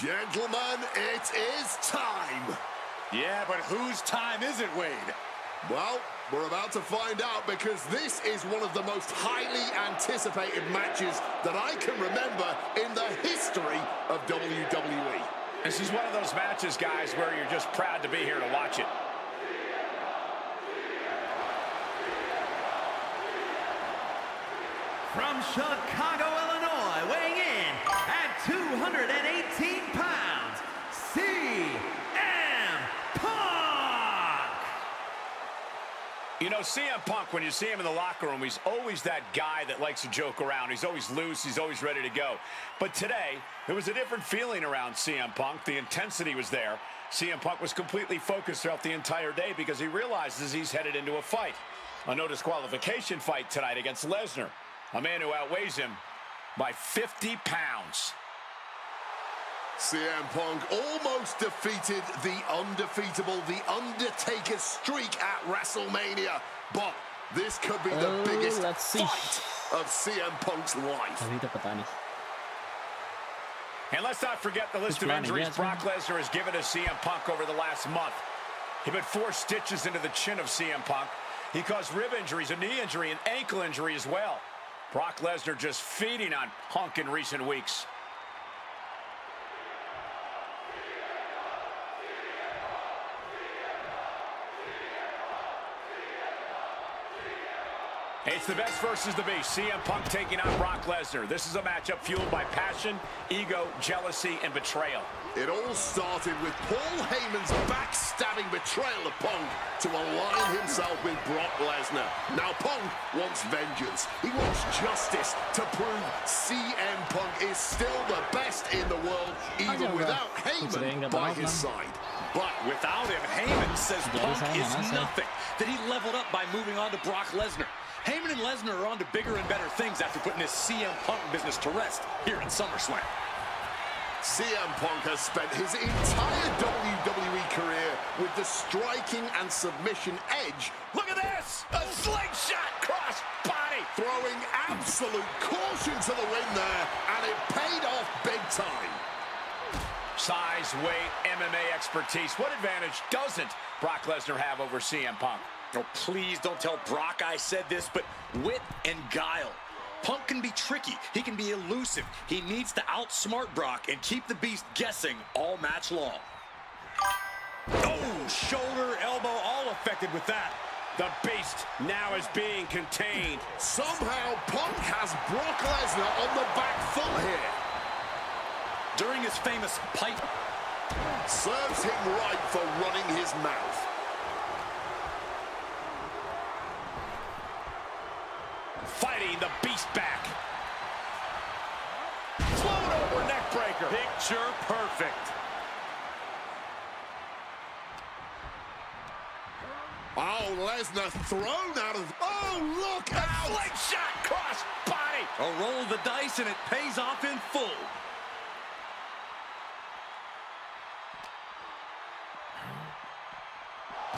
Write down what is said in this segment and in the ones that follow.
Gentlemen, it is time. Yeah, but whose time is it, Wade? Well, we're about to find out, because this is one of the most highly anticipated matches that I can remember in the history of WWE. This is one of those matches, guys, where you're just proud to be here to watch it. From Chicago, Illinois, weighing in at 218 pounds, CM Punk! You know, CM Punk, when you see him in the locker room, he's always that guy that likes to joke around. He's always loose. He's always ready to go. But today, there was a different feeling around CM Punk. The intensity was there. CM Punk was completely focused throughout the entire day because he realizes he's headed into a fight. A no disqualification fight tonight against Lesnar, a man who outweighs him by 50 pounds. CM Punk almost defeated the undefeatable, the Undertaker's streak at WrestleMania. But this could be the biggest fight of CM Punk's life. And let's not forget the list of injuries Brock Lesnar has given to CM Punk over the last month. He put 4 stitches into the chin of CM Punk. He caused rib injuries, a knee injury, an ankle injury as well. Brock Lesnar just feeding on Punk in recent weeks. It's the best versus the beast. CM Punk taking on Brock Lesnar. This is a matchup fueled by passion, ego, jealousy, and betrayal. It all started with Paul Heyman's backstabbing betrayal of Punk to align himself with Brock Lesnar. Now Punk wants vengeance. He wants justice to prove CM Punk is still the best in the world, even without Heyman by his side. But without him, Heyman says Punk is nothing, that he leveled up by moving on to Brock Lesnar. Heyman and Lesnar are on to bigger and better things after putting this CM Punk business to rest here in SummerSlam. CM Punk has spent his entire WWE career with the striking and submission edge. Look at this! A slingshot cross body! Throwing absolute caution to the wind there, and it paid off big time. Size, weight, MMA expertise. What advantage doesn't Brock Lesnar have over CM Punk? Oh, please don't tell Brock I said this, but wit and guile. Punk can be tricky. He can be elusive. He needs to outsmart Brock and keep the beast guessing all match long. Oh, shoulder, elbow, all affected with that. The beast now is being contained. Somehow Punk has Brock Lesnar on the back foot here. During his famous pipe. Serves him right for running his mouth. Fighting the beast back. Float over neck breaker. Picture perfect. Oh, Lesnar thrown out of... Oh, look out! Slingshot cross body. A roll of the dice and it pays off in full.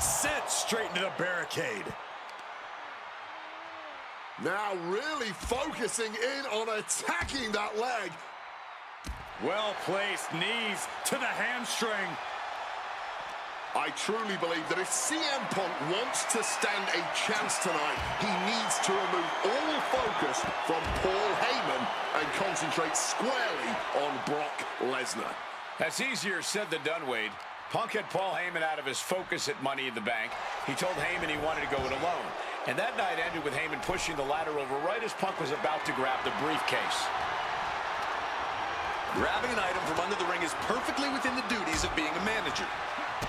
Sent straight into the barricade. Now really focusing in on attacking that leg. Well-placed knees to the hamstring. I truly believe that if CM Punk wants to stand a chance tonight, he needs to remove all focus from Paul Heyman and concentrate squarely on Brock Lesnar. That's easier said than done, Wade. Punk had Paul Heyman out of his focus at Money in the Bank. He told Heyman he wanted to go it alone. And that night ended with Heyman pushing the ladder over right as Punk was about to grab the briefcase. Grabbing an item from under the ring is perfectly within the duties of being a manager.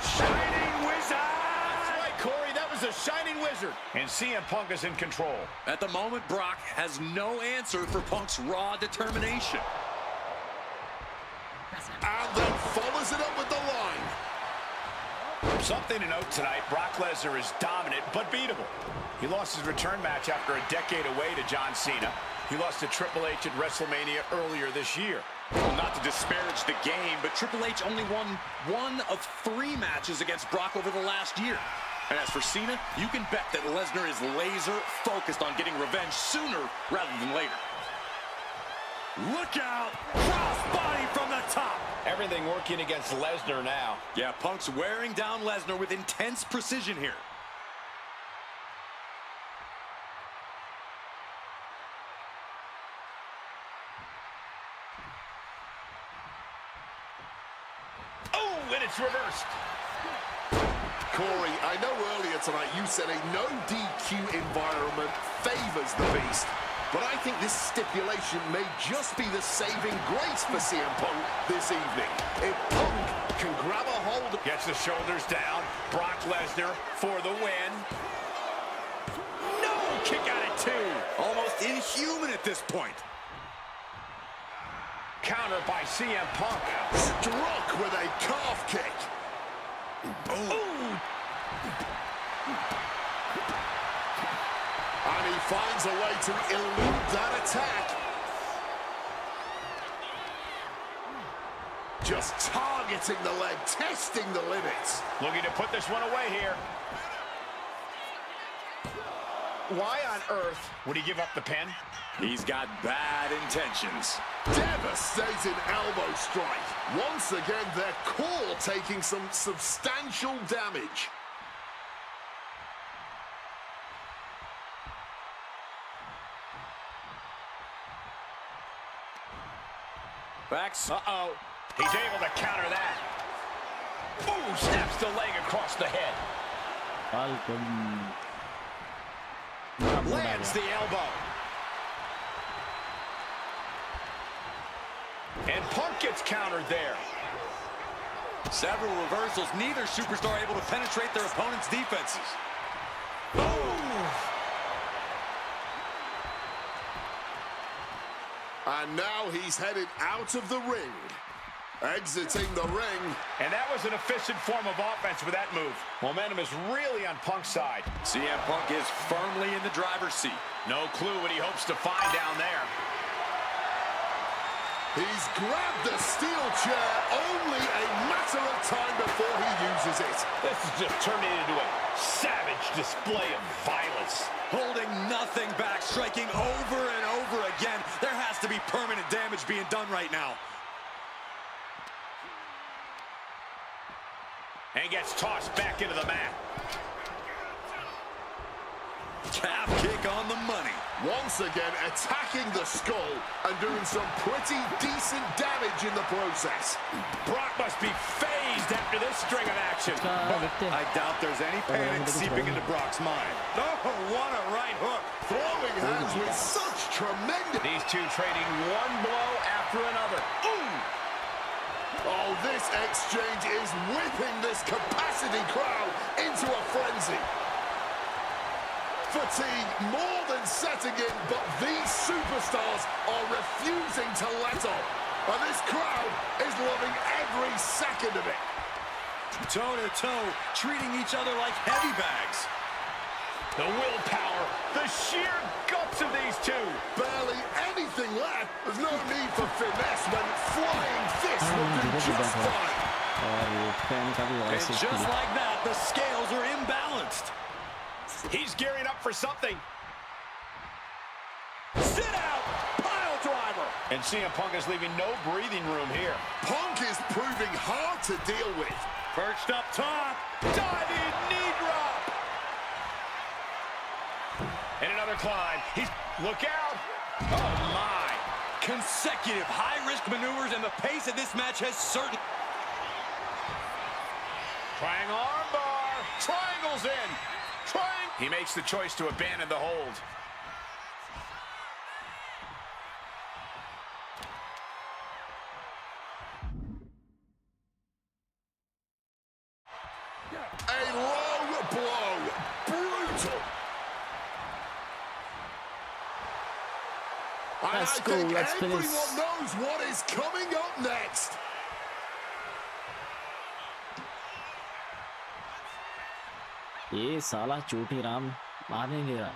Shining Wizard! That's right, Corey. That was a Shining Wizard. And CM Punk is in control. At the moment, Brock has no answer for Punk's raw determination. And then follows it up with the line. Something to note tonight, Brock Lesnar is dominant but beatable. He lost his return match after a decade away to John Cena. He lost to Triple H at WrestleMania earlier this year. Well, not to disparage the game, but Triple H only won 1 of 3 matches against Brock over the last year. And as for Cena, you can bet that Lesnar is laser focused on getting revenge sooner rather than later. Look out! Cross Crossbody from the top. Everything working against Lesnar now. Yeah, Punk's wearing down Lesnar with intense precision here. Oh, and it's reversed. Corey, I know earlier tonight you said a no DQ environment favors the Beast, but I think this stipulation may just be the saving grace for CM Punk this evening. If Punk can grab a hold of... Gets the shoulders down. Brock Lesnar for the win. No! Kick out at 2. Almost inhuman at this point. Counter by CM Punk. Struck with a calf kick. Ooh. And he finds a way to elude that attack. Just targeting the leg, testing the limits. Looking to put this one away here. Why on earth would he give up the pin? He's got bad intentions. Devastating elbow strike. Once again, their core taking some substantial damage. Backs. Uh-oh. He's able to counter that. Ooh, snaps the leg across the head. Lands the elbow. And Punk gets countered there. Several reversals. Neither superstar able to penetrate their opponent's defenses. And now he's headed out of the ring. Exiting the ring. And that was an efficient form of offense with that move. Momentum is really on Punk's side. CM Punk is firmly in the driver's seat. No clue what he hopes to find down there. He's grabbed the steel chair, only a matter of time before he uses it. This is just turning into a savage display of violence. Holding nothing back, striking over and over again. There has to be permanent damage being done right now. And gets tossed back into the mat. Calf kick on the money. Once again, attacking the skull and doing some pretty decent damage in the process. Brock must be phased after this string of action. I doubt there's any panic seeping into Brock's mind. Oh, what a right hook. Throwing hands with such tremendous... These two trading one blow after another. Ooh! Oh, this exchange is whipping this capacity crowd into a frenzy. Fatigue more than setting in, but these superstars are refusing to let up. And this crowd is loving every second of it. Toe-to-toe, treating each other like heavy bags. The willpower, the sheer guts of these two. Barely anything left. There's no need for finesse when flying fists will do just fine. And just like that, the scales are imbalanced. He's gearing up for something. Sit out! Pile driver! And CM Punk is leaving no breathing room here. Punk is proving hard to deal with. Perched up top. Diving knee drop. And another climb. Look out. Oh, my. Consecutive high-risk maneuvers, and the pace of this match has certain... Trying armbar. Triangles in. He makes the choice to abandon the hold. A low blow. Brutal. Let's go, let's finish. Everyone knows what is coming up next. ये साला चोटी राम मारने नहीं रहा.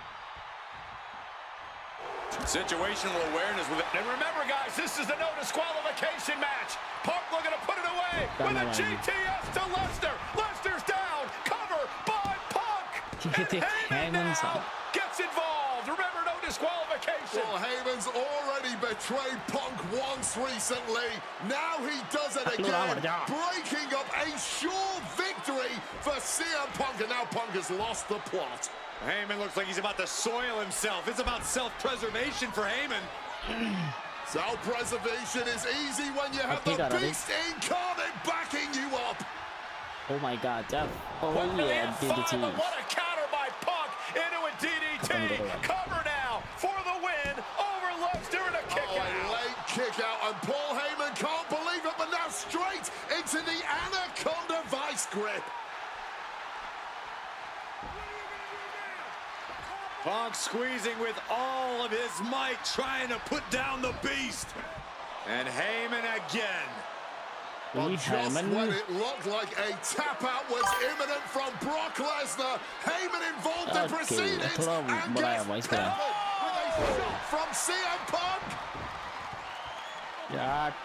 Situational awareness with it. And remember, guys, this is the no disqualification match. Punk looking to put it away with a GTS to Lesnar. Lesnar's down. Cover by Punk. And Heyman now gets involved. Remember, no disqualification. disqualification. Well, Heyman's already betrayed Punk once recently. Now he does it again, breaking up a sure victory for CM Punk, and now Punk has lost the plot. Heyman looks like he's about to soil himself. It's about self-preservation for Heyman. Self-preservation is easy when you have the Beast Incarnate backing you up. Oh my God, Jeff. Oh yeah, DDT. What a counter by Punk into a DDT. Cover now for the win over Lesnar and a kick out. A late kick out, and Paul Heyman can't believe it, but now straight into the Anaconda Vice grip. Punk squeezing with all of his might, trying to put down the Beast. And Heyman again. But just when it looked like a tap-out was imminent from Brock Lesnar, Heyman involved in proceedings and gets peppered with a shot from CM Punk.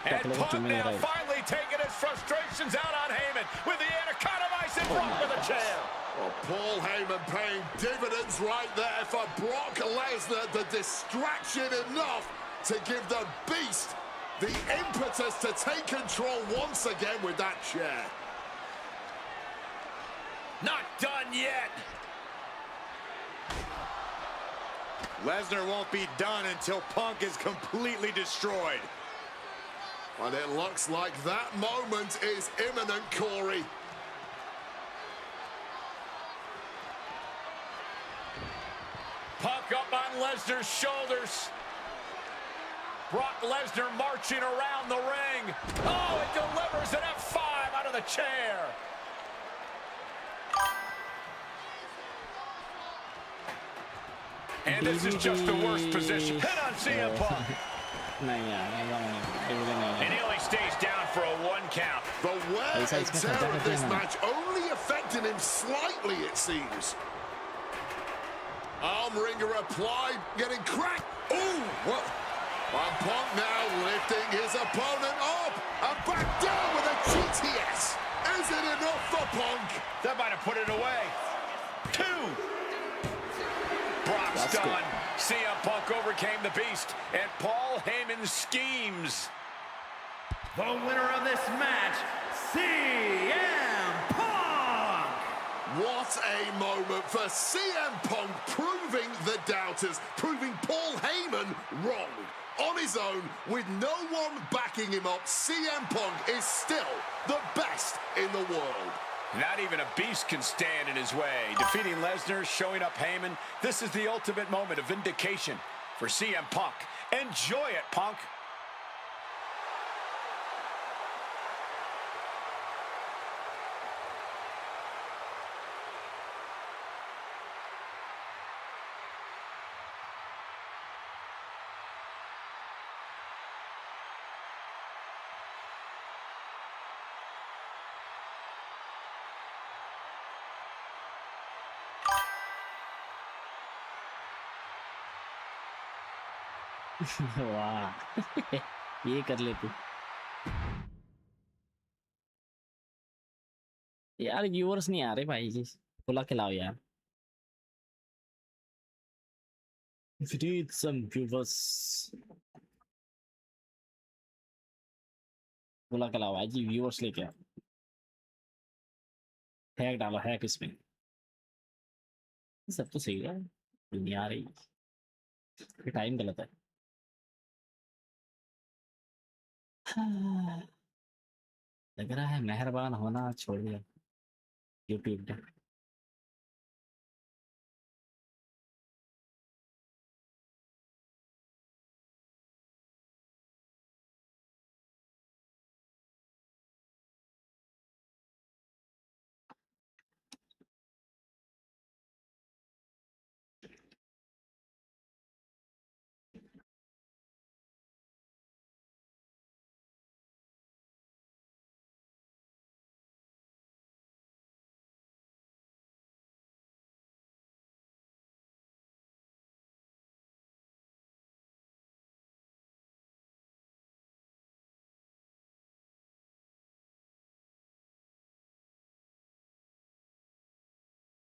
And Punk now finally taking his frustrations out on Heyman with the Anaconda Vice and Brock with a chair. Well, Paul Heyman paying dividends right there for Brock Lesnar. The distraction enough to give the Beast the impetus to take control once again with that chair. Not done yet. Lesnar won't be done until Punk is completely destroyed. And it looks like that moment is imminent, Corey. Punk up on Lesnar's shoulders. Brock Lesnar marching around the ring. Oh, it delivers an F5 out of the chair. And this is just the worst position. Hit on CM Punk. And he only stays down for a 1 count. The wear and tear of this match only affected him slightly, it seems. Arm wringer applied, getting cracked. Ooh, what? And Punk now lifting his opponent up and back down with a GTS. Is it enough for Punk? That might have put it away. 2. Brock's done. CM Punk overcame the Beast, and Paul Heyman schemes. The winner of this match, CM Punk! What a moment for CM Punk, proving the doubters, proving Paul Heyman wrong. On his own, with no one backing him up, CM Punk is still the best in the world. Not even a Beast can stand in his way. Defeating Lesnar, showing up Heyman. This is the ultimate moment of vindication for CM Punk. Enjoy it, Punk. वाह ये कर ले तू यार viewers नहीं आ रहे भाई जी बुला के लाओ यार if you need some viewers बुला के लाओ भाई जी व्यूअर्स लेके आओ हैक डालो हैक इसमें सब तो सही है दुनिया आ रही टाइम गलत है लग रहा है मेहरबान होना छोड़ दिया यूट्यूब ने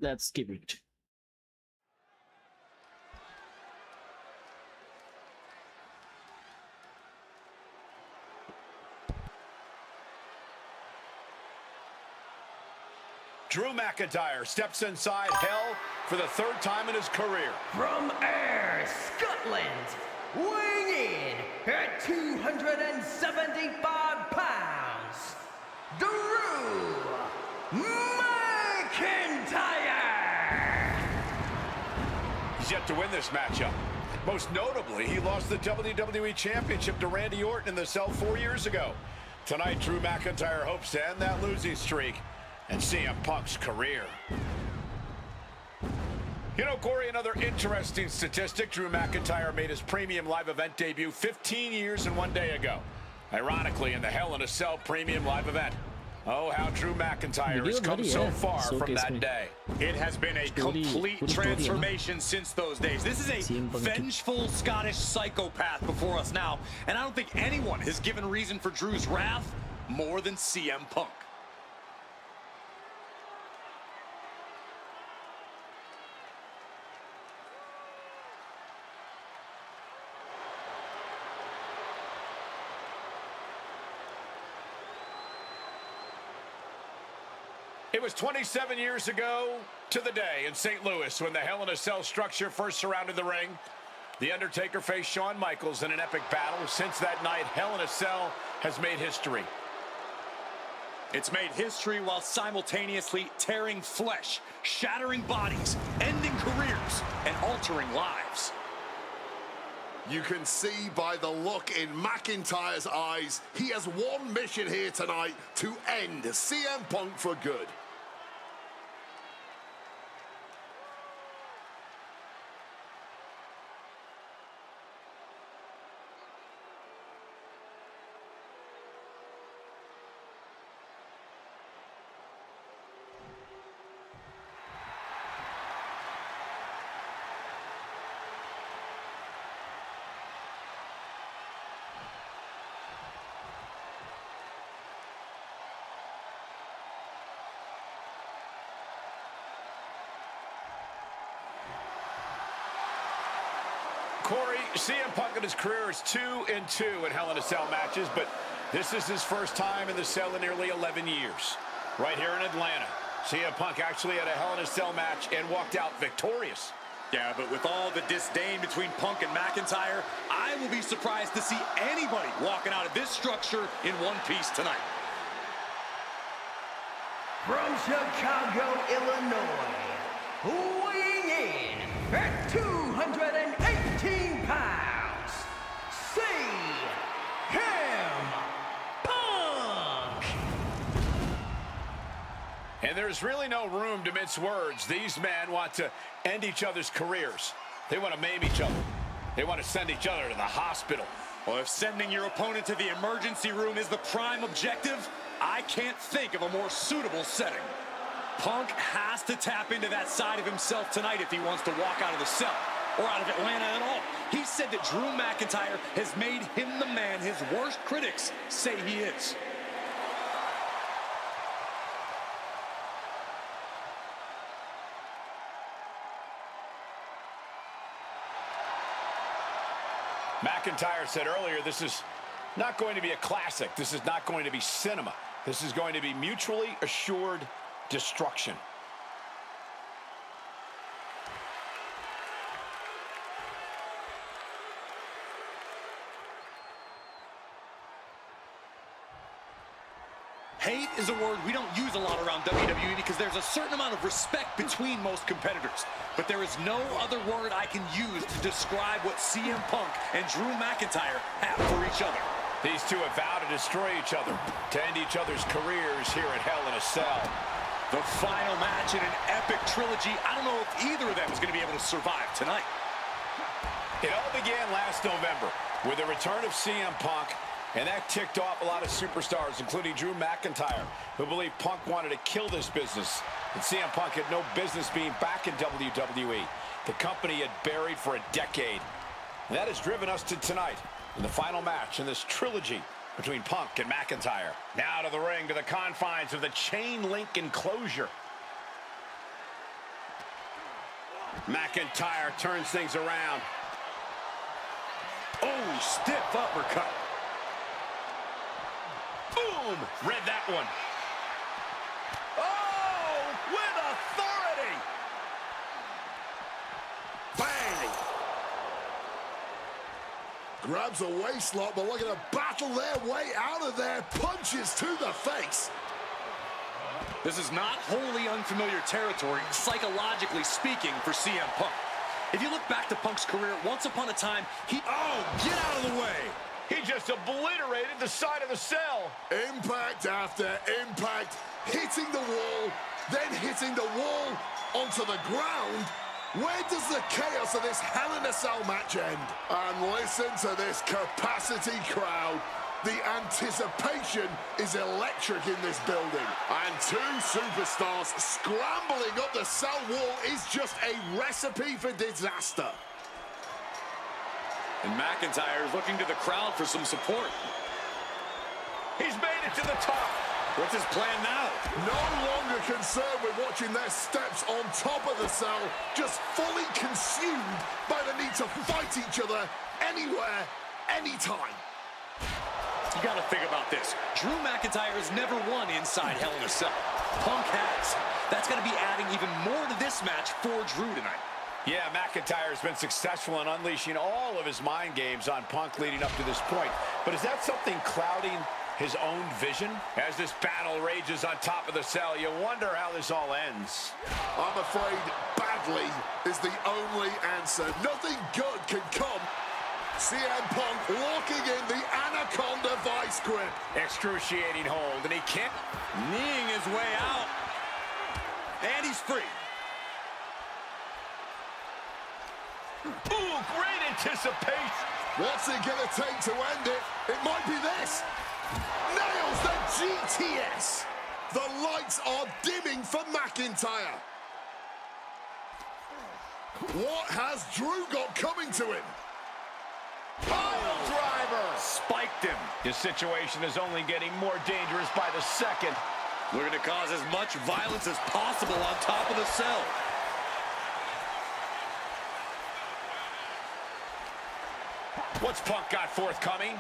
Let's skip it. Drew McIntyre steps inside hell for the third time in his career. From Ayr, Scotland, weighing in at 275 pounds, Drew McIntyre! He's yet to win this matchup. Most notably, he lost the WWE Championship to Randy Orton in the cell 4 years ago. Tonight, Drew McIntyre hopes to end that losing streak and CM Punk's career. You know, Corey, another interesting statistic. Drew McIntyre made his premium live event debut 15 years and 1 day ago. Ironically, in the Hell in a Cell premium live event. Oh, how Drew McIntyre has come so far from that day. It has been a complete transformation since those days. This is a vengeful Scottish psychopath before us now, and I don't think anyone has given reason for Drew's wrath more than CM Punk. It was 27 years ago to the day in St. Louis when the Hell in a Cell structure first surrounded the ring. The Undertaker faced Shawn Michaels in an epic battle. Since that night, Hell in a Cell has made history. It's made history while simultaneously tearing flesh, shattering bodies, ending careers, and altering lives. You can see by the look in McIntyre's eyes, he has one mission here tonight: to end CM Punk for good. Corey, CM Punk in his career is 2-2 in Hell in a Cell matches, but this is his first time in the cell in nearly 11 years. Right here in Atlanta, CM Punk actually had a Hell in a Cell match and walked out victorious. Yeah, but with all the disdain between Punk and McIntyre, I will be surprised to see anybody walking out of this structure in one piece tonight. From Chicago, Illinois, weighing in at 218 pounds, CM Punk! And there's really no room to mince words. These men want to end each other's careers. They want to maim each other. They want to send each other to the hospital. Well, if sending your opponent to the emergency room is the prime objective, I can't think of a more suitable setting. Punk has to tap into that side of himself tonight if he wants to walk out of the cell, or out of Atlanta at all. He said that Drew McIntyre has made him the man his worst critics say he is. McIntyre said earlier, this is not going to be a classic. This is not going to be cinema. This is going to be mutually assured destruction. Hate is a word we don't use a lot around WWE because there's a certain amount of respect between most competitors. But there is no other word I can use to describe what CM Punk and Drew McIntyre have for each other. These two have vowed to destroy each other, to end each other's careers here at Hell in a Cell. The final match in an epic trilogy. I don't know if either of them is going to be able to survive tonight. It all began last November with the return of CM Punk, and that ticked off a lot of superstars, including Drew McIntyre, who believed Punk wanted to kill this business. And CM Punk had no business being back in WWE. The company had buried for a decade. And that has driven us to tonight, in the final match in this trilogy between Punk and McIntyre. Now to the ring, to the confines of the chain link enclosure. McIntyre turns things around. Oh, stiff uppercut. Boom! Read that one. Oh, authority. Bang! Grabs a waist lock, but looking to battle their way out of there. Punches to the face. This is not wholly unfamiliar territory, psychologically speaking, for CM Punk. If you look back to Punk's career, once upon a time, he... Oh, get out of the way! He just obliterated the side of the cell. Impact after impact, hitting the wall, then hitting the wall onto the ground. Where does the chaos of this Hell in a Cell match end? And listen to this capacity crowd. The anticipation is electric in this building. And two superstars scrambling up the cell wall is just a recipe for disaster. And McIntyre is looking to the crowd for some support. He's made it to the top. What's his plan now? No longer concerned with watching their steps on top of the cell, just fully consumed by the need to fight each other anywhere, anytime. You got to think about this. Drew McIntyre has never won inside Hell in a Cell. Punk has. That's going to be adding even more to this match for Drew tonight. Yeah, McIntyre has been successful in unleashing all of his mind games on Punk leading up to this point. But is that something clouding his own vision? As this battle rages on top of the cell, you wonder how this all ends. I'm afraid badly is the only answer. Nothing good can come. CM Punk locking in the Anaconda vice grip. Excruciating hold, and he can't. Kneeing his way out. And he's free. Ooh, great anticipation. What's it gonna take to end it? It might be this. Nails the GTS. The lights are dimming for McIntyre. What has Drew got coming to him? Pile driver. Spiked him. His situation is only getting more dangerous by the second. Looking to cause as much violence as possible on top of the cell. What's Punk got forthcoming?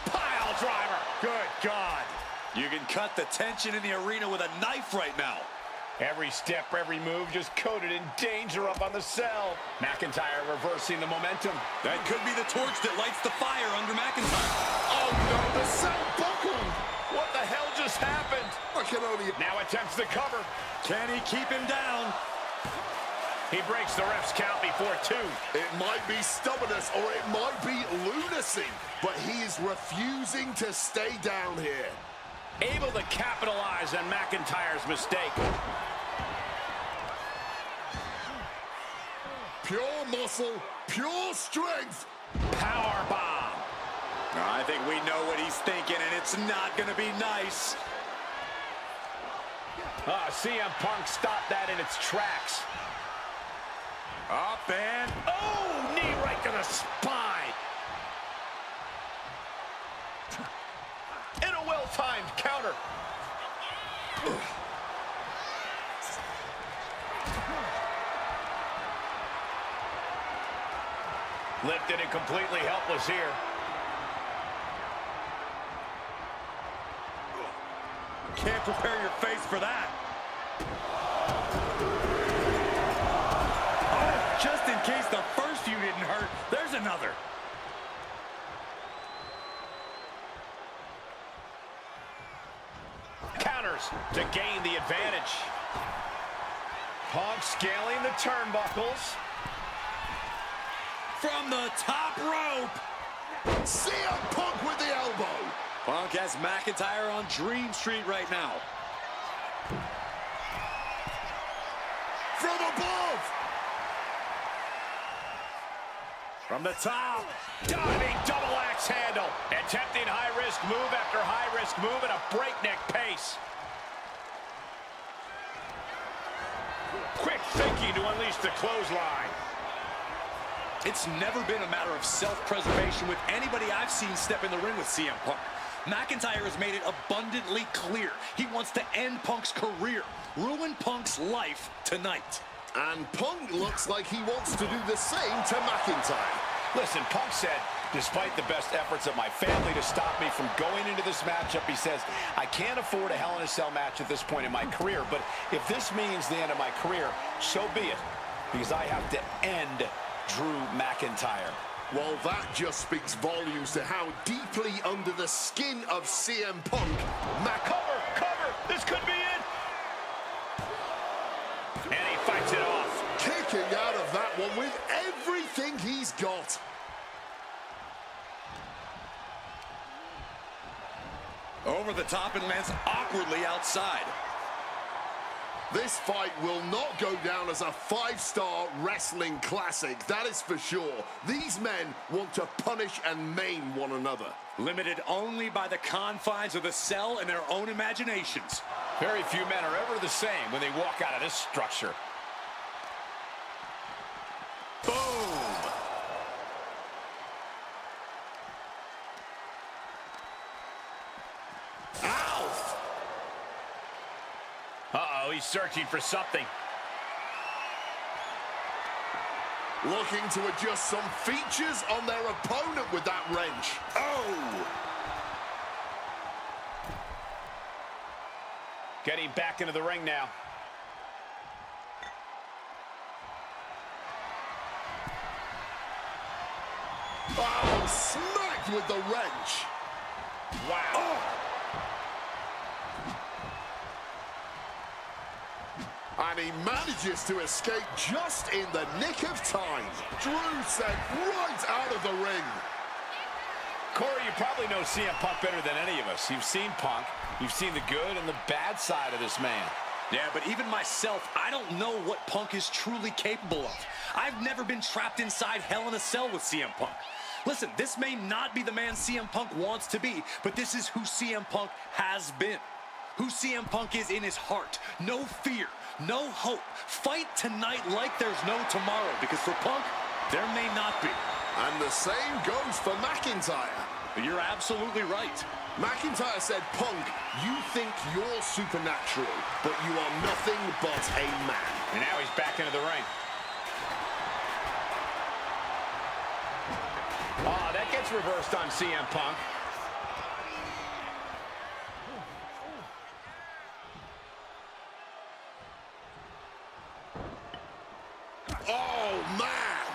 Pile driver. Good God. You can cut the tension in the arena with a knife right now. Every step, every move just coated in danger up on the cell. McIntyre reversing the momentum. That could be the torch that lights the fire under McIntyre. Oh no, the cell buckled. What the hell just happened? I can only... Now attempts the cover. Can he keep him down? He breaks the ref's count before two. It might be stubbornness or it might be lunacy, but he is refusing to stay down here. Able to capitalize on McIntyre's mistake. Pure muscle, pure strength. Power bomb. I think we know what he's thinking, and it's not going to be nice. CM Punk stopped that in its tracks. Up and... Oh, knee right to the spine. And a well-timed counter. Lifted and completely helpless here. Can't prepare your face for that. Oh, just in case the first few didn't hurt, there's another. Counters to gain the advantage. Punk scaling the turnbuckles. From the top rope. CM Punk with the elbow. Punk has McIntyre on Dream Street right now. From above. From the top. Diving double axe handle. Attempting high-risk move after high-risk move at a breakneck pace. Quick thinking to unleash the clothesline. It's never been a matter of self-preservation with anybody I've seen step in the ring with CM Punk. McIntyre has made it abundantly clear he wants to end Punk's career, ruin Punk's life tonight. And Punk looks like he wants to do the same to McIntyre. Listen, Punk said Despite the best efforts of my family to stop me from going into this matchup, he says, I can't afford a Hell in a Cell match at this point in my career, but if this means the end of my career, so be it, because I have to end Drew McIntyre. Well, that just speaks volumes to how deeply under the skin of CM Punk. Cover! This could be it! And he fights it off. Kicking out of that one with everything he's got. Over the top and lands awkwardly outside. This fight will not go down as a 5-star wrestling classic, that is for sure. These men want to punish and maim one another. Limited only by the confines of the cell and their own imaginations. Very few men are ever the same when they walk out of this structure. Boom! Uh-oh, he's searching for something. Looking to adjust some features on their opponent with that wrench. Oh! Getting back into the ring now. Oh, smacked with the wrench. Wow. Oh. And he manages to escape just in the nick of time. Drew sent right out of the ring. Corey, you probably know CM Punk better than any of us. You've seen Punk. You've seen the good and the bad side of this man. Yeah, but even myself, I don't know what Punk is truly capable of. I've never been trapped inside Hell in a Cell with CM Punk. Listen, this may not be the man CM Punk wants to be, but this is who CM Punk has been. Who CM Punk is in his heart. No fear, no hope. Fight tonight like there's no tomorrow, because for Punk, there may not be. And the same goes for McIntyre. You're absolutely right. McIntyre said, Punk, you think you're supernatural, but you are nothing but a man. And now he's back into the ring. Oh, that gets reversed on CM Punk. Oh, man!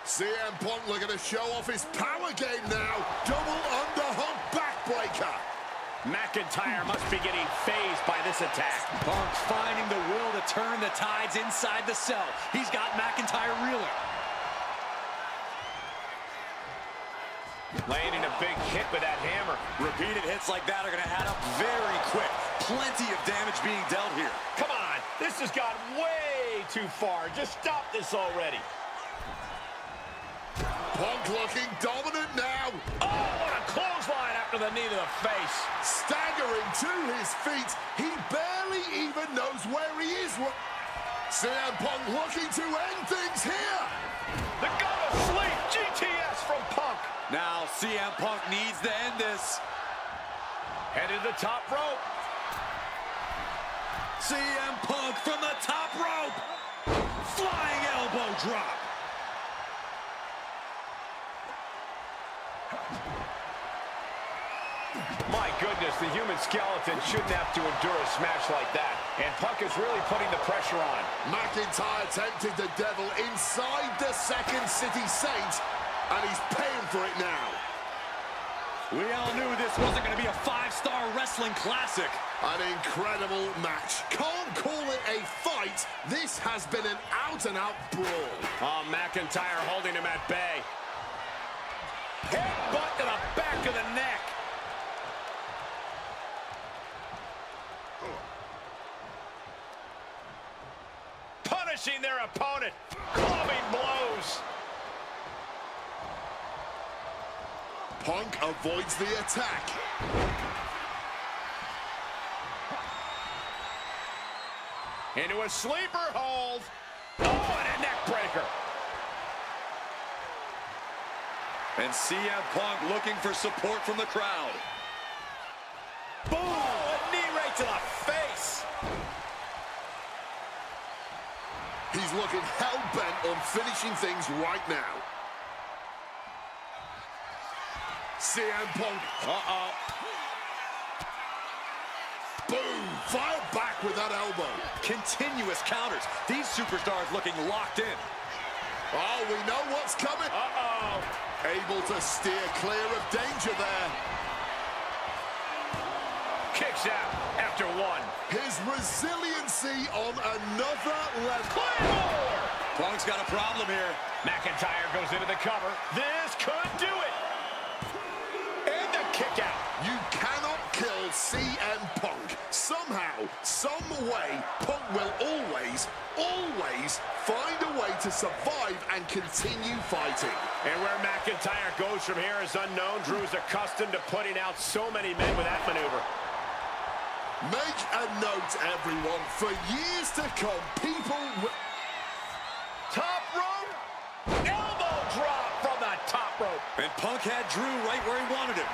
CM Punk looking to show off his power game now. Double underhook backbreaker. McIntyre must be getting phased by this attack. Punk finding the will to turn the tides inside the cell. He's got McIntyre reeling. Landing a big hit with that hammer. Repeated hits like that are going to add up very quick. Plenty of damage being dealt here. Come on, this has gone way too far. Just stop this already. Punk looking dominant now. Oh, what a clothesline after the knee to the face. Staggering to his feet. He barely even knows where he is. CM Punk looking to end things here. The go to sleep. GTS from Punk. Now CM Punk needs to end this. Headed to the top rope. CM Punk from the top rope. Flying elbow drop. My goodness, the human skeleton shouldn't have to endure a smash like that. And Punk is really putting the pressure on. McIntyre tempted the devil inside the Second City Saint, and he's paying for it now. We all knew this wasn't going to be a 5-star wrestling classic. An incredible match. Can't call it a fight. This has been an out-and-out brawl. Oh, McIntyre holding him at bay. Headbutt to the back of the neck. Punishing their opponent. Clubbing blows. Punk avoids the attack. Into a sleeper hold. Oh, and a neck breaker. And CM Punk looking for support from the crowd. Boom! A knee right to the face. He's looking hell-bent on finishing things right now. CM Punk. Uh-oh. Boom. Fire back with that elbow. Continuous counters. These superstars looking locked in. Oh, we know what's coming. Uh-oh. Able to steer clear of danger there. Kicks out after one. His resiliency on another level. Claymore! Punk's got a problem here. McIntyre goes into the cover. This could do it. And the kick out. You cannot kill CM Punk. Somehow, some way, Punk will always find a way to survive and continue fighting. And where McIntyre goes from here is unknown. Drew is accustomed to putting out so many men with that maneuver. Make a note, everyone. For years to come, people will... Top rope. Elbow drop from the top rope. And Punk had Drew right where he wanted him.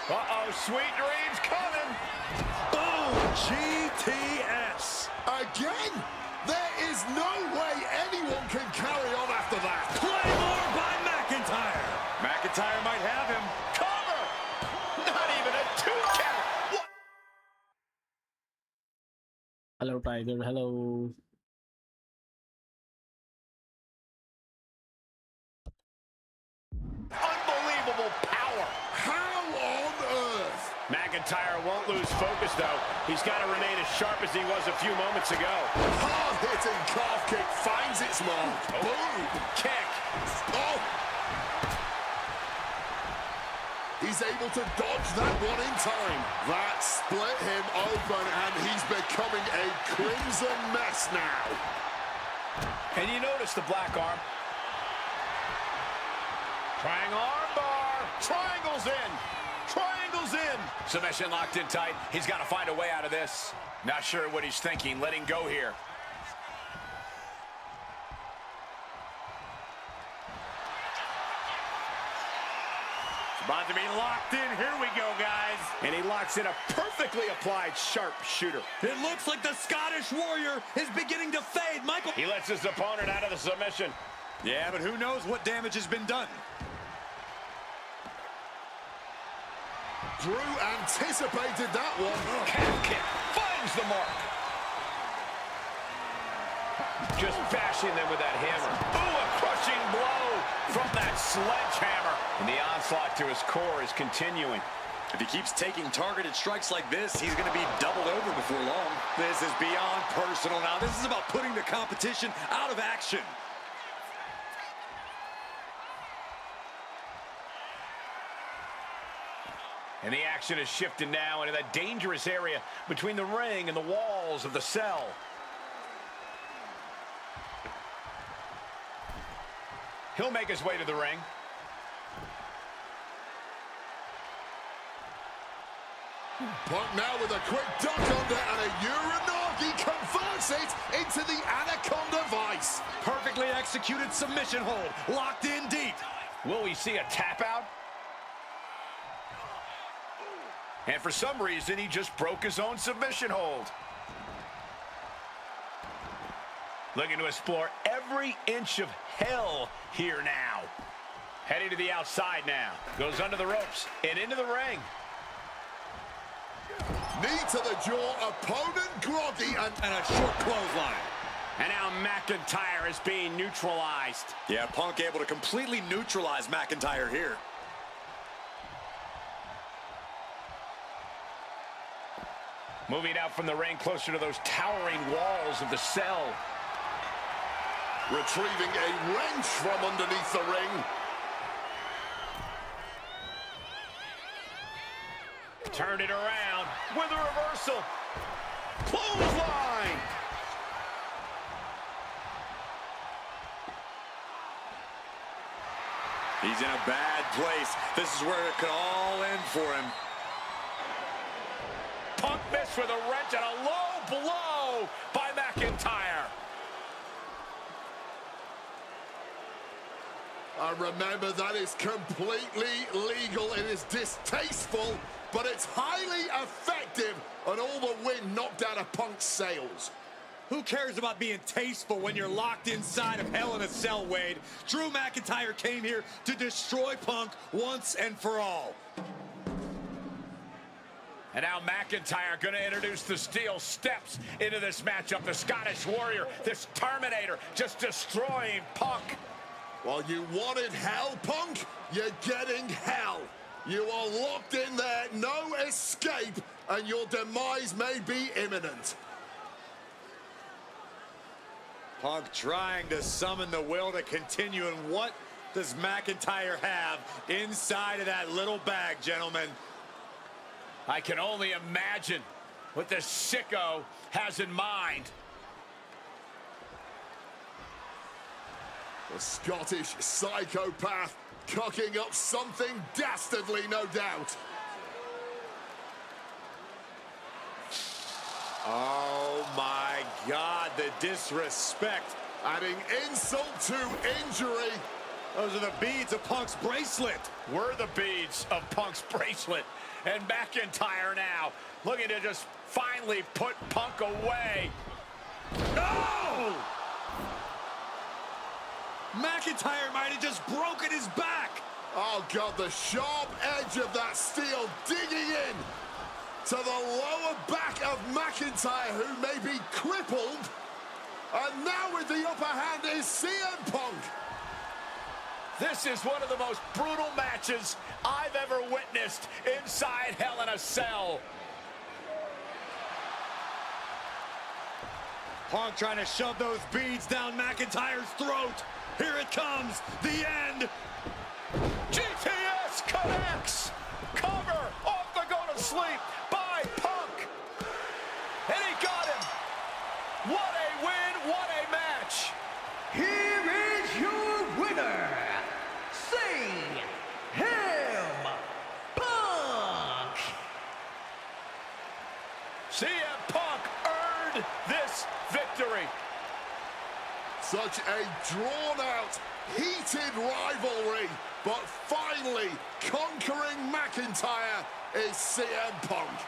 Uh-oh, sweet dreams coming. Boom! GTS. Again? There is no way anyone can carry on after that. Claymore by McIntyre. McIntyre might have him. Cover. Not even a 2 count. What? Hello, Tiger. Hello. Unbelievable power. How on earth? McIntyre won't lose focus, though. He's got to remain as sharp as he was a few moments ago. Hard-hitting calf kick finds its mark. Boom. Kick. Oh. He's able to dodge that one in time. That split him open, and he's becoming a crimson mess now. And you notice the black arm. Triangle arm bar. Triangle's in. Triangle's in. Submission locked in tight. He's got to find a way out of this. Not sure what he's thinking. Letting go here. About to be locked in. Here we go, guys. And he locks in a perfectly applied sharp shooter. It looks like the Scottish Warrior is beginning to fade. Michael. He lets his opponent out of the submission. Yeah, but who knows what damage has been done. Drew anticipated that one. Calf kick finds the mark. Just bashing them with that hammer. Ooh, a crushing blow from that sledgehammer. And the onslaught to his core is continuing. If he keeps taking targeted strikes like this, he's going to be doubled over before long. This is beyond personal now. This is about putting the competition out of action. And the action is shifted now into that dangerous area between the ring and the walls of the cell. He'll make his way to the ring. Punk now with a quick duck under and a Uranagi converts it into the Anaconda Vice. Perfectly executed submission hold, locked in deep. Will we see a tap out? And for some reason, he just broke his own submission hold. Looking to explore every inch of hell here now. Heading to the outside now. Goes under the ropes and into the ring. Knee to the jaw, opponent groggy, and a short clothesline. And now McIntyre is being neutralized. Yeah, Punk able to completely neutralize McIntyre here. Moving out from the ring closer to those towering walls of the cell. Retrieving a wrench from underneath the ring. Turned it around with a reversal. Clothesline. He's in a bad place. This is where it could all end for him. Punk missed with a wrench and a low blow by McIntyre. Remember, that is completely legal. It is distasteful, but it's highly effective, and all the wind knocked out of Punk's sails. Who cares about being tasteful when you're locked inside of Hell in a Cell, Wade? Drew McIntyre came here to destroy Punk once and for all. And now McIntyre going to introduce the steel steps into this matchup. The Scottish Warrior, this Terminator, just destroying Punk. Well, you wanted hell, Punk? You're getting hell. You are locked in there, no escape, and your demise may be imminent. Punk trying to summon the will to continue, and what does McIntyre have inside of that little bag, gentlemen? I can only imagine what this sicko has in mind. The Scottish psychopath cooking up something dastardly, no doubt. Oh my God, the disrespect. Adding insult to injury. Those are the beads of Punk's bracelet. We're the beads of Punk's bracelet. And McIntyre now looking to just finally put Punk away. No! McIntyre might have just broken his back. Oh, God, the sharp edge of that steel digging in to the lower back of McIntyre, who may be crippled. And now with the upper hand is CM Punk. This is one of the most brutal matches I've ever witnessed inside Hell in a Cell. Punk trying to shove those beads down McIntyre's throat. Here it comes, the end. GTS connects. Cover off the go to sleep by Punk. And he got him. What a win, what a match. Here is your winner, CM Punk. CM Punk earned this victory. Such a drawn-out, heated rivalry, but finally conquering McIntyre is CM Punk.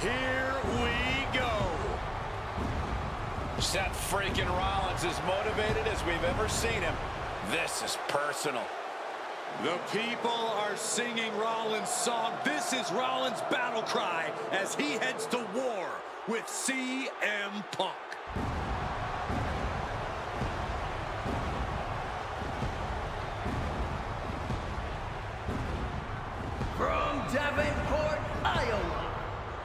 Here we go. Seth freaking Rollins is motivated as we've ever seen him. This is personal. The people are singing Rollins' song. This is Rollins' battle cry as he heads to war with CM Punk. From Davenport, Iowa,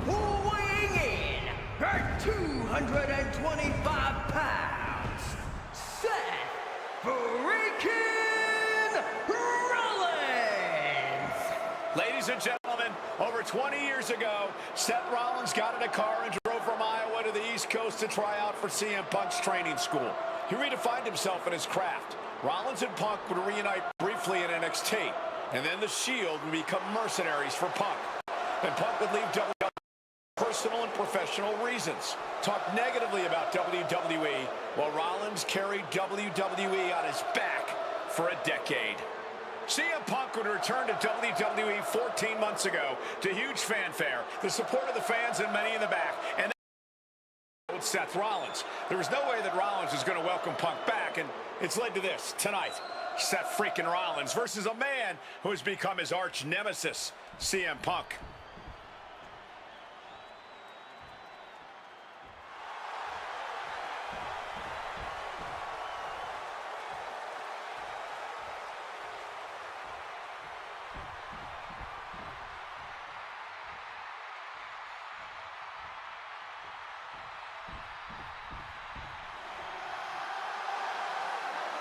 weighing in at 225 pounds, Seth freaking Rollins! Ladies and gentlemen, over 20 years ago, Seth Rollins got in a car and drove from Iowa to the East Coast to try out for CM Punk's training school. He redefined himself in his craft. Rollins and Punk would reunite briefly in NXT, and then the Shield would become mercenaries for Punk. And Punk would leave WWE for personal and professional reasons. Talk negatively about WWE, while Rollins carried WWE on his back for a decade. CM Punk would return to WWE 14 months ago to huge fanfare, the support of the fans and many in the back. And with Seth Rollins. There was no way that Rollins was going to welcome Punk back, and it's led to this tonight. Seth freaking Rollins versus a man who has become his arch nemesis, CM Punk.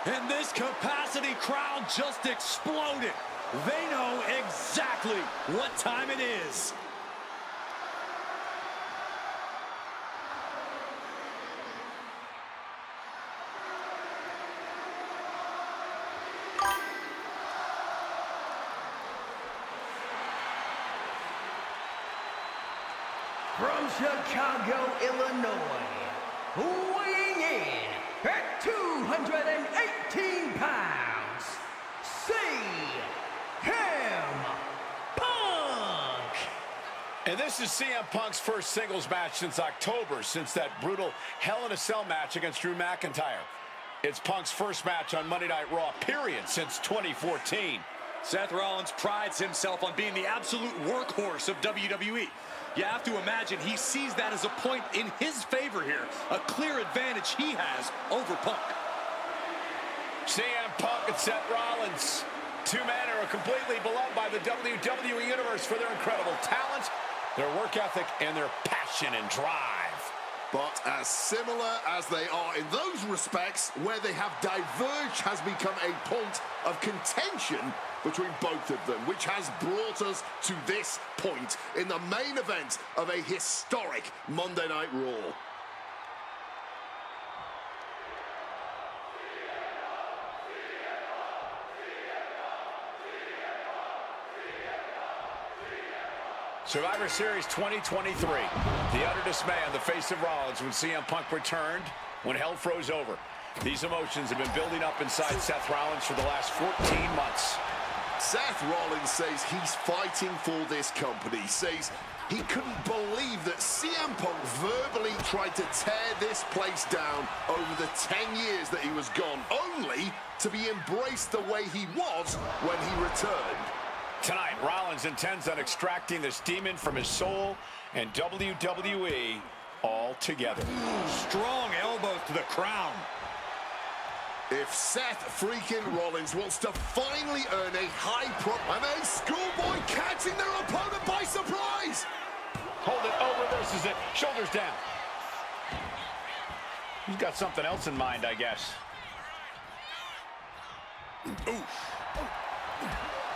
And this capacity crowd just exploded. They know exactly what time it is. From Chicago, Illinois, weighing in at 218 pounds, CM Punk! And this is CM Punk's first singles match since October, since that brutal Hell in a Cell match against Drew McIntyre. It's Punk's first match on Monday Night Raw, period, since 2014. Seth Rollins prides himself on being the absolute workhorse of WWE. You have to imagine he sees that as a point in his favor here, a clear advantage he has over Punk. CM Punk and Seth Rollins, two men who are completely beloved by the WWE Universe for their incredible talent, their work ethic, and their passion and drive. But as similar as they are in those respects, where they have diverged has become a point of contention between both of them, which has brought us to this point in the main event of a historic Monday Night Raw. Survivor Series 2023. The utter dismay on the face of Rollins when CM Punk returned, when hell froze over. These emotions have been building up inside Seth Rollins for the last 14 months. Seth Rollins says he's fighting for this company, says he couldn't believe that CM Punk verbally tried to tear this place down over the 10 years that he was gone, only to be embraced the way he was when he returned. Tonight, Rollins intends on extracting this demon from his soul and WWE all together. Strong elbows to the crown. If Seth freaking Rollins wants to finally earn a high and a schoolboy catching their opponent by surprise. Hold it, oh, reverses it, shoulders down. He's got something else in mind, I guess.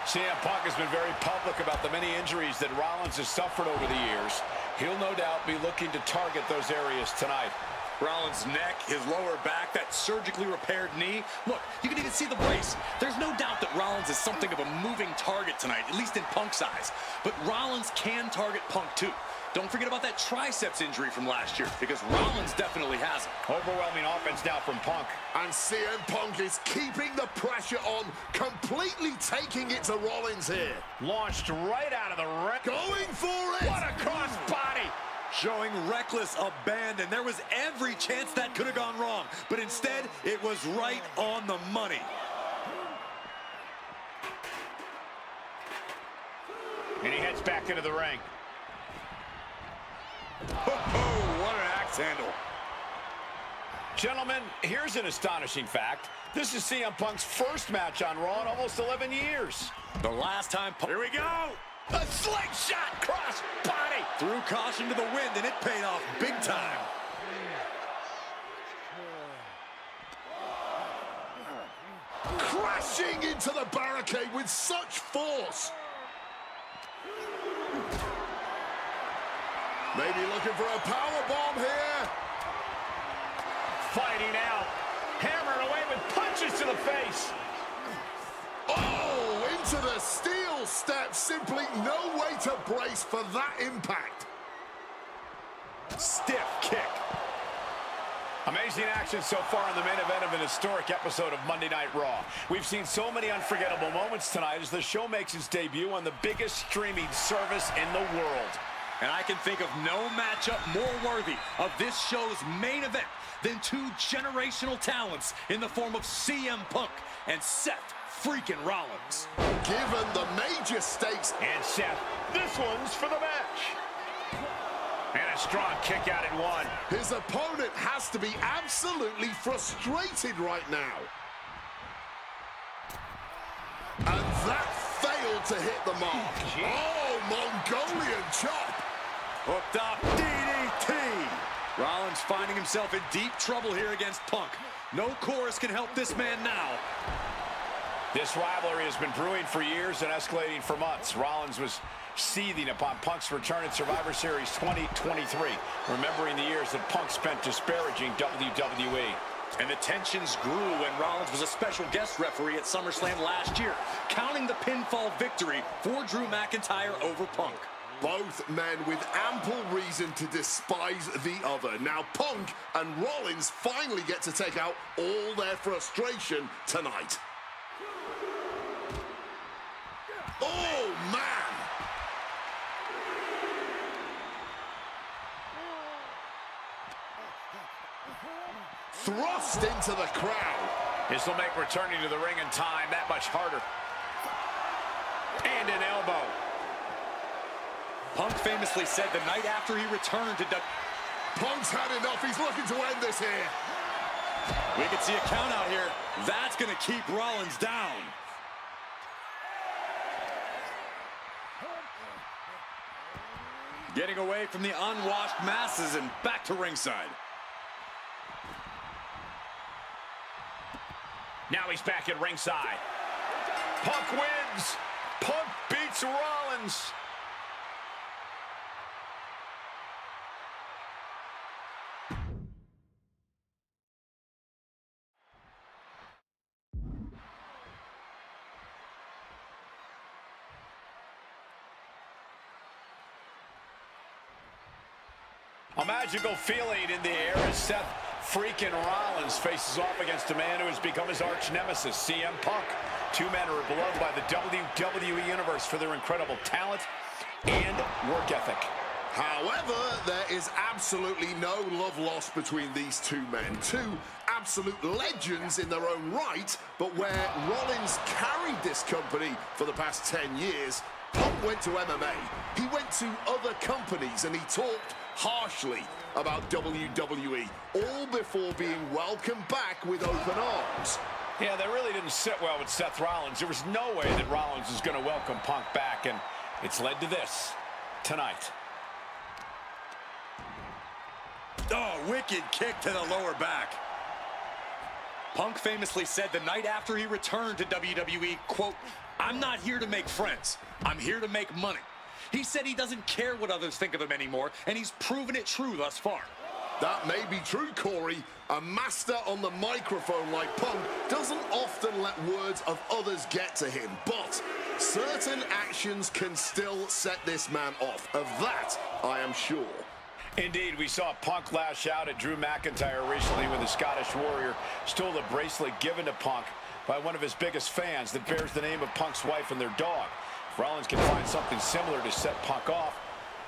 CM Punk has been very public about the many injuries that Rollins has suffered over the years. He'll no doubt be looking to target those areas tonight. Rollins' neck, his lower back, that surgically repaired knee. Look, you can even see the brace. There's no doubt that Rollins is something of a moving target tonight, at least in Punk's eyes. But Rollins can target Punk too. Don't forget about that triceps injury from last year, because Rollins definitely has it. Overwhelming offense now from Punk. And CM Punk is keeping the pressure on, completely taking it to Rollins here. Launched right out of the ring. Going for it! What a cross body! Showing reckless abandon. There was every chance that could have gone wrong, but instead, it was right on the money. And he heads back into the ring. Oh, what an axe handle. Gentlemen, here's an astonishing fact. This is CM Punk's first match on Raw in almost 11 years. The last time... Here we go! A slingshot cross body! Threw caution to the wind, and it paid off big time. Crashing into the barricade with such force. Maybe looking for a power bomb here. Fighting out. Hammering away with punches to the face. Oh, into the steel step. Simply no way to brace for that impact. Stiff kick. Amazing action so far in the main event of an historic episode of Monday Night Raw. We've seen so many unforgettable moments tonight as the show makes its debut on the biggest streaming service in the world. And I can think of no matchup more worthy of this show's main event than two generational talents in the form of CM Punk and Seth freaking Rollins. Given the major stakes. And Seth, this one's for the match. And a strong kick out at one. His opponent has to be absolutely frustrated right now. And that failed to hit the mark. Oh, Mongolian chop. Hooked up, DDT. Rollins finding himself in deep trouble here against Punk. No chorus can help this man now. This rivalry has been brewing for years and escalating for months. Rollins was seething upon Punk's return in Survivor Series 2023, remembering the years that Punk spent disparaging WWE. And the tensions grew when Rollins was a special guest referee at SummerSlam last year, counting the pinfall victory for Drew McIntyre over Punk. Both men with ample reason to despise the other. Now Punk and Rollins finally get to take out all their frustration tonight. Oh, man! Thrust into the crowd. This will make returning to the ring in time that much harder. And an elbow. Punk famously said the night after he returned to Punk's had enough. He's looking to end this here. We can see a count out here. That's going to keep Rollins down. Getting away from the unwashed masses and back to ringside. Now he's back at ringside. Punk wins. Punk beats Rollins. A magical feeling in the air as Seth freaking Rollins faces off against a man who has become his arch nemesis, CM Punk. Two men who are beloved by the WWE Universe for their incredible talent and work ethic. However, there is absolutely no love lost between these two men. Two absolute legends in their own right, but where Rollins carried this company for the past 10 years, Punk went to MMA. He went to other companies and he talked harshly about WWE, all before being welcomed back with open arms. Yeah, that really didn't sit well with Seth Rollins. There was no way that Rollins was going to welcome Punk back, and it's led to this tonight. Oh, wicked kick to the lower back. Punk famously said the night after he returned to WWE, quote, "I'm not here to make friends. I'm here to make money." He said he doesn't care what others think of him anymore, and he's proven it true thus far. That may be true, Corey. A master on the microphone like Punk doesn't often let words of others get to him, but certain actions can still set this man off. Of that, I am sure. Indeed, we saw Punk lash out at Drew McIntyre recently when the Scottish Warrior stole the bracelet given to Punk by one of his biggest fans that bears the name of Punk's wife and their dog. If Rollins can find something similar to set Punk off,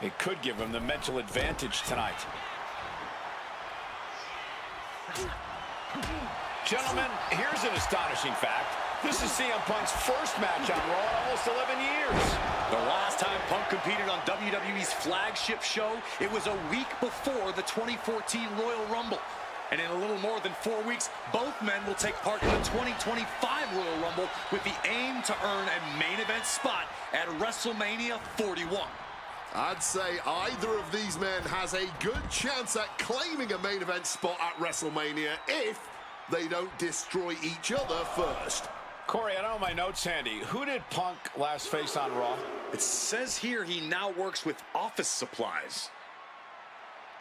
it could give him the mental advantage tonight. Gentlemen, here's an astonishing fact. This is CM Punk's first match on Raw in almost 11 years. The last time Punk competed on WWE's flagship show, it was a week before the 2014 Royal Rumble. And in a little more than 4 weeks, both men will take part in the 2025 Royal Rumble with the aim to earn a main event spot at WrestleMania 41. I'd say either of these men has a good chance at claiming a main event spot at WrestleMania if they don't destroy each other first. Corey, I don't have my notes handy. Who did Punk last face on Raw? It says here he now works with office supplies.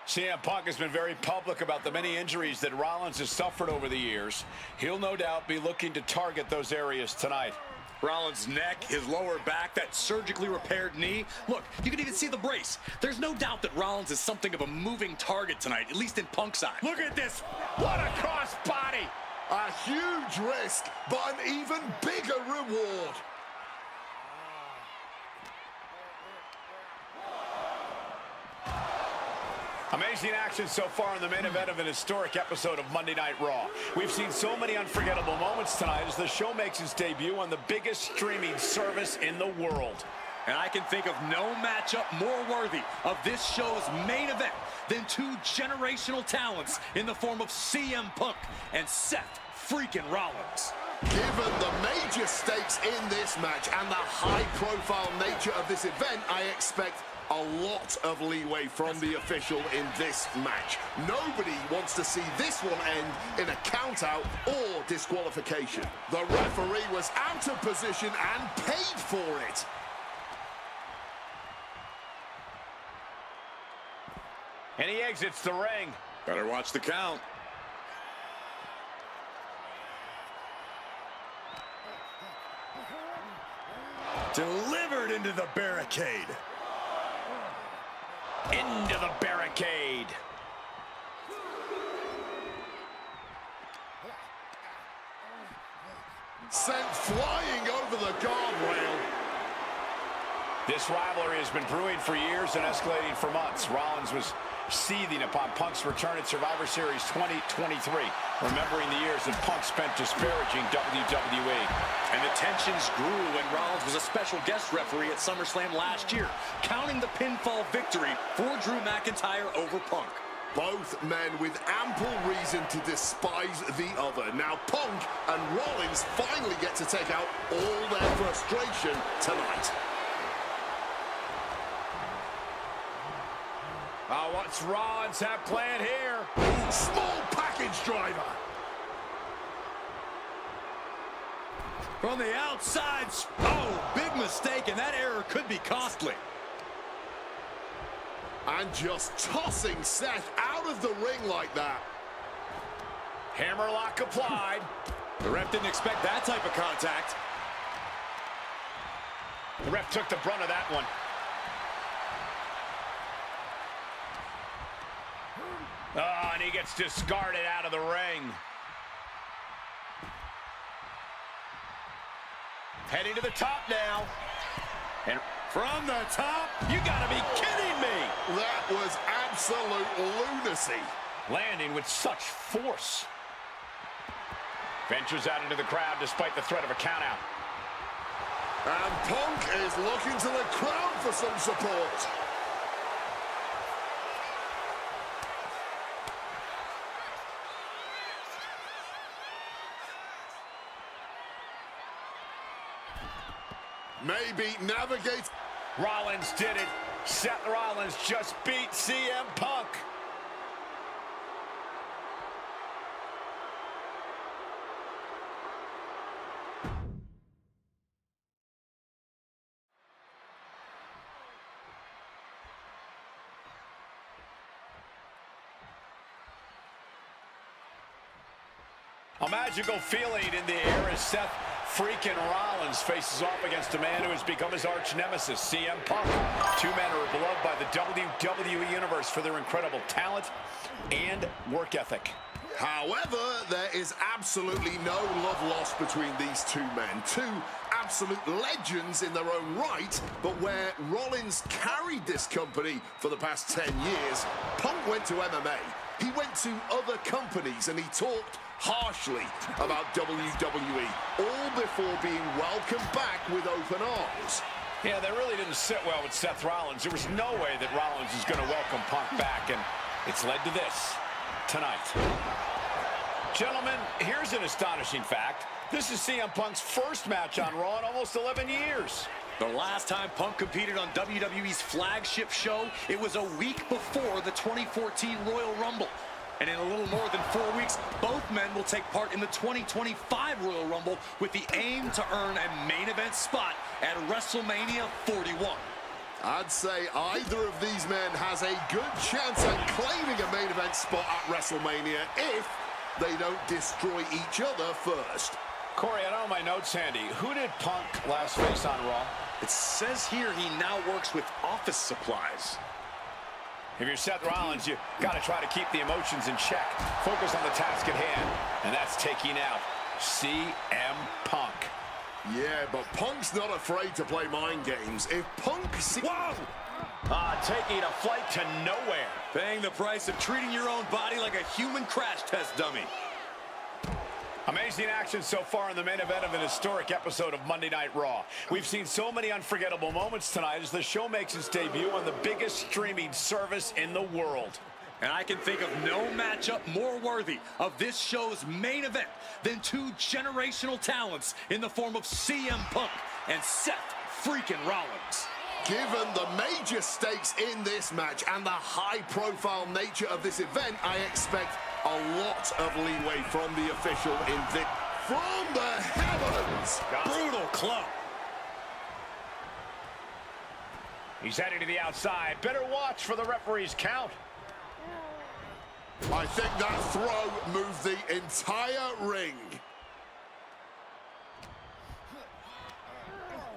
CM Punk has been very public about the many injuries that Rollins has suffered over the years. He'll no doubt be looking to target those areas tonight. Rollins' neck, his lower back, that surgically repaired knee. Look, you can even see the brace. There's no doubt that Rollins is something of a moving target tonight, at least in Punk's eye. Look at this. What a cross body. A huge risk, but an even bigger reward. Amazing action so far in the main event of an historic episode of Monday Night Raw. We've seen so many unforgettable moments tonight as the show makes its debut on the biggest streaming service in the world. And I can think of no matchup more worthy of this show's main event than two generational talents in the form of CM Punk and Seth freaking Rollins. Given the major stakes in this match and the high-profile nature of this event, I expect a lot of leeway from the official in this match. Nobody wants to see this one end in a count-out or disqualification. The referee was out of position and paid for it. And he exits the ring. Better watch the count. Delivered into the barricade. Into the barricade. Sent flying over the guardrail. This rivalry has been brewing for years and escalating for months. Rollins was seething upon Punk's return at Survivor Series 2023, remembering the years that Punk spent disparaging WWE. And the tensions grew when Rollins was a special guest referee at SummerSlam last year, counting the pinfall victory for Drew McIntyre over Punk. Both men with ample reason to despise the other. Now Punk and Rollins finally get to take out all their frustration tonight. Oh, what's Rollins have planned here? Small package driver. From the outside, oh, big mistake, and that error could be costly. And just tossing Seth out of the ring like that. Hammerlock applied. The ref didn't expect that type of contact. The ref took the brunt of that one. Oh, and he gets discarded out of the ring. Heading to the top now. And from the top, you gotta be kidding me. That was absolute lunacy. Landing with such force. Ventures out into the crowd despite the threat of a countout. And Punk is looking to the crowd for some support. Maybe navigate. Rollins did it. Seth Rollins just beat CM Punk. A magical feeling in the air as Seth freaking Rollins faces off against a man who has become his arch nemesis, CM Punk. Two men are beloved by the WWE Universe for their incredible talent and work ethic. However, there is absolutely no love lost between these two men. Two absolute legends in their own right, but where Rollins carried this company for the past 10 years, Punk went to MMA. He went to other companies and he talked harshly about WWE, all before being welcomed back with open arms. Yeah, that really didn't sit well with Seth Rollins. There was no way that Rollins was going to welcome Punk back, and it's led to this tonight. Gentlemen, here's an astonishing fact. This is CM Punk's first match on Raw in almost 11 years. The last time Punk competed on WWE's flagship show, it was a week before the 2014 Royal Rumble. And in a little more than 4 weeks, both men will take part in the 2025 Royal Rumble with the aim to earn a main event spot at WrestleMania 41. I'd say either of these men has a good chance at claiming a main event spot at WrestleMania if they don't destroy each other first. Corey, I don't have my notes handy. Who did Punk last face on Raw? It says here he now works with office supplies. If you're Seth Rollins, you got to try to keep the emotions in check. Focus on the task at hand, and that's taking out CM Punk. Yeah, but Punk's not afraid to play mind games. If Punk... Whoa! Taking a flight to nowhere. Paying the price of treating your own body like a human crash test dummy. Amazing action so far in the main event of an historic episode of Monday Night Raw. We've seen so many unforgettable moments tonight as the show makes its debut on the biggest streaming service in the world. And I can think of no matchup more worthy of this show's main event than two generational talents in the form of CM Punk and Seth freaking Rollins. Given the major stakes in this match and the high-profile nature of this event, I expect a lot of leeway from the official in this. From the heavens! Brutal club. He's heading to the outside. Better watch for the referee's count. I think that throw moved the entire ring.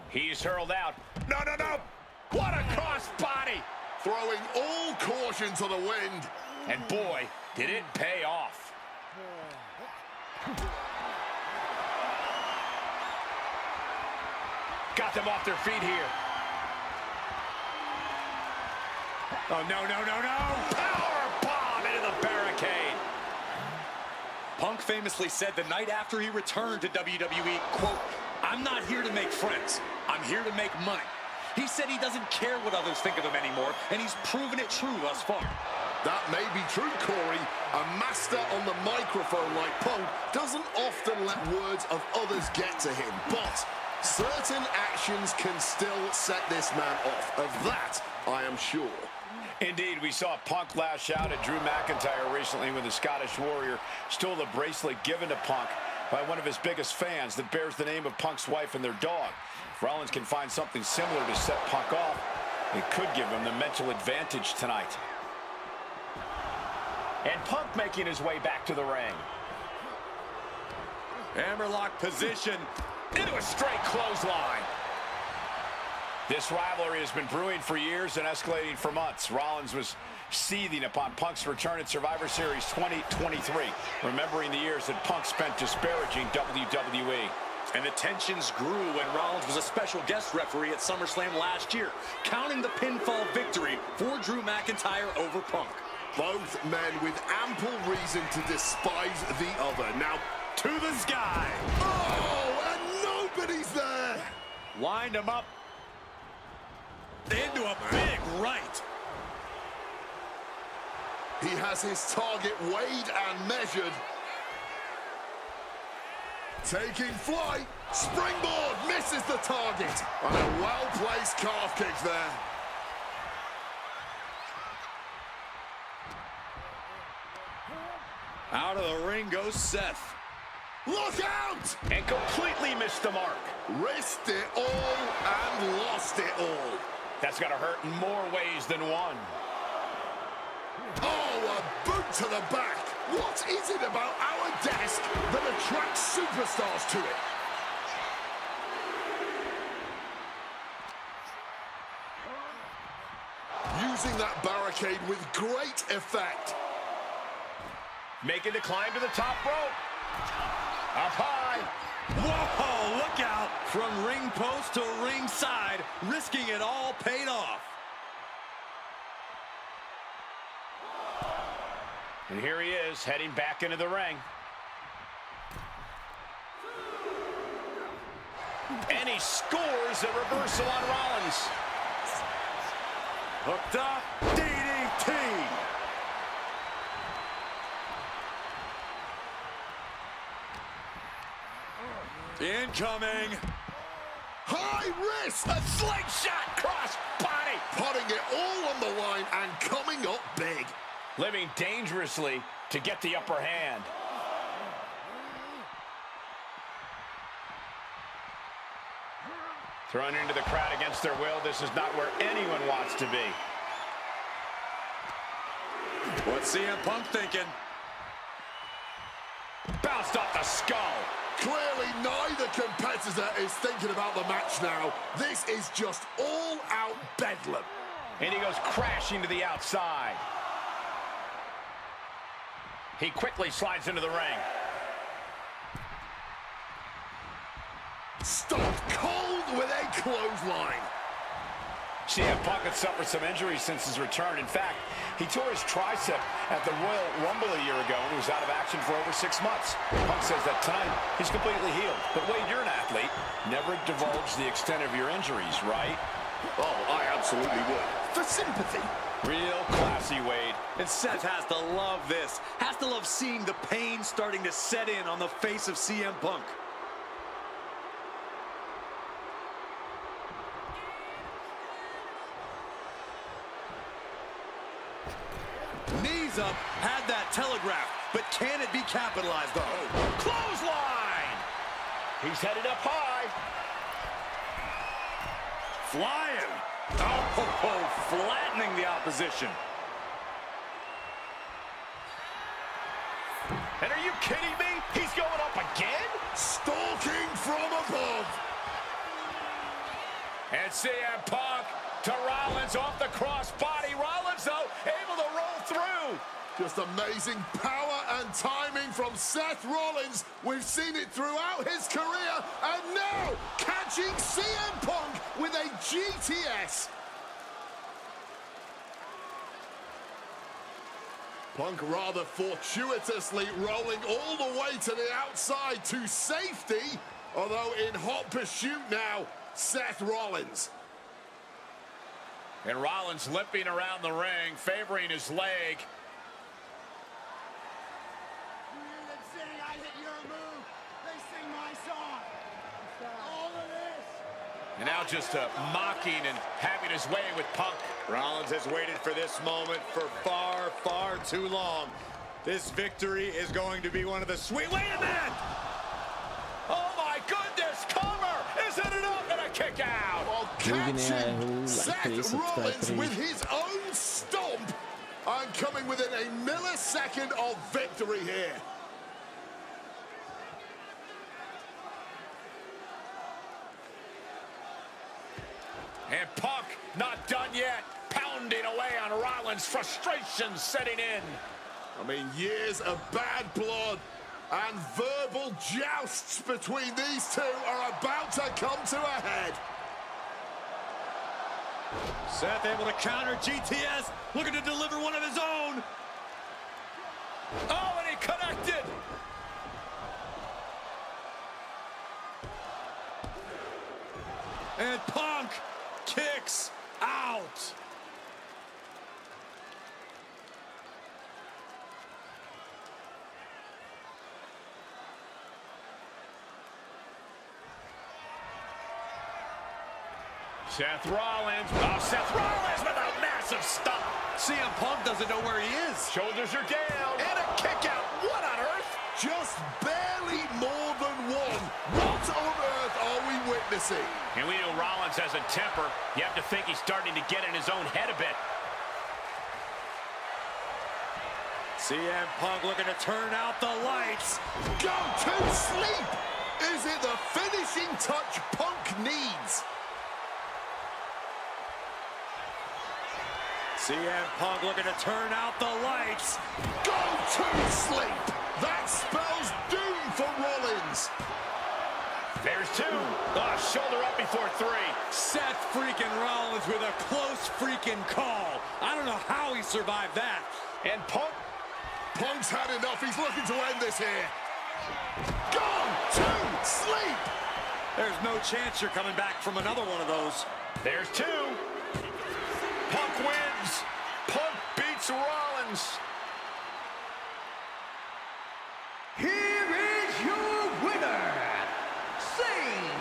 He's hurled out. No, no, no! What a cross body! Throwing all caution to the wind. And boy, did it pay off. Got them off their feet here. Oh, no, no, no, no! Power bomb into the barricade. Punk famously said the night after he returned to WWE, quote, "I'm not here to make friends. I'm here to make money." He said he doesn't care what others think of him anymore, and he's proven it true thus far. That may be true, Corey. A master on the microphone like Punk doesn't often let words of others get to him, but certain actions can still set this man off. Of that, I am sure. Indeed, we saw Punk lash out at Drew McIntyre recently when the Scottish Warrior stole the bracelet given to Punk by one of his biggest fans that bears the name of Punk's wife and their dog. If Rollins can find something similar to set Punk off, it could give him the mental advantage tonight. And Punk making his way back to the ring. Hammerlock position Into a straight clothesline. This rivalry has been brewing for years and escalating for months. Rollins was seething upon Punk's return at Survivor Series 2023, remembering the years that Punk spent disparaging WWE. And the tensions grew when Rollins was a special guest referee at SummerSlam last year, counting the pinfall victory for Drew McIntyre over Punk. Both men with ample reason to despise the other. Now, To the sky. oh, and nobody's there. Wind him up. Into a big right. He has his target weighed and measured. Taking flight. Springboard misses the target. And a well-placed calf kick there. Out of the ring goes Seth. Look out! And completely missed the mark. Risked it all and lost it all. That's going to hurt in more ways than one. Oh, a boot to the back. What is it about our desk that attracts superstars to it? Using that barricade with great effect. Making the climb to the top rope. Up high. Whoa, look out. From ring post to ring side, risking it all paid off. And here he is, heading back into the ring. And he scores a reversal on Rollins. Hooked up, DDT. Incoming. High risk. A slingshot cross body. Putting it all on the line and coming up big. Living dangerously to get the upper hand. Thrown into the crowd against their will. This is not where anyone wants to be. What's CM Punk thinking? Bounced off the skull. Clearly, neither competitor is thinking about the match now. This is just all-out bedlam. And he goes crashing to the outside. He quickly slides into the ring. Stopped cold with a clothesline. CM Punk had suffered some injuries since his return. In fact, he tore his tricep at the Royal Rumble a year ago and he was out of action for over 6 months. Punk says that tonight he's completely healed. But Wade, you're an athlete. Never divulge the extent of your injuries, right? Oh, I absolutely would. For sympathy. Real classy, Wade. And Seth has to love this. Has to love seeing the pain starting to set in on the face of CM Punk. Knees up, had that telegraphed, but can it be capitalized on? Clothesline! He's headed up high. Flying. Oh, flattening the opposition. And are you kidding me? He's going up again? Stalking from above. And CM Punk to Rollins off the crossbody. Rollins, though, able to roll through. Just amazing power and timing from Seth Rollins. We've seen it throughout his career. And now, catching CM Punk with a GTS. Punk rather fortuitously rolling all the way to the outside to safety. Although in hot pursuit now, Seth Rollins. And Rollins limping around the ring, favoring his leg. And now just mocking and having his way with Punk. Rollins has waited for this moment for far, far too long. This victory is going to be one of the sweet... Wait a minute! Oh my goodness, cover! Isn't it up? And a kick out! Well, catching Seth Rollins with his own stomp and coming within a millisecond of victory here. And Punk not done yet, pounding away on Rollins, frustration setting in. I mean, years of bad blood and verbal jousts between these two are about to come to a head. Seth able to counter GTS, looking to deliver one of his own. Oh, and he connected. And Punk kicks out. Seth Rollins. Oh, Seth Rollins with a massive stomp. CM Punk doesn't know where he is. Shoulders are down. And a kick out. What on earth? Just barely more than one. What on earth are we witnessing? And we know Rollins has a temper. You have to think he's starting to get in his own head a bit. CM Punk looking to turn out the lights. Go to sleep. Is it the finishing touch Punk needs? CM Punk looking to turn out the lights. Go to sleep. That spells doom for Rollins. There's two. Oh, shoulder up before three. Seth freaking Rollins with a close freaking call. I don't know how he survived that. And Punk's had enough. He's looking to end this here. Go to sleep. There's no chance you're coming back from another one of those. There's two. Punk wins. Punk beats Rollins. Here is your winner, CM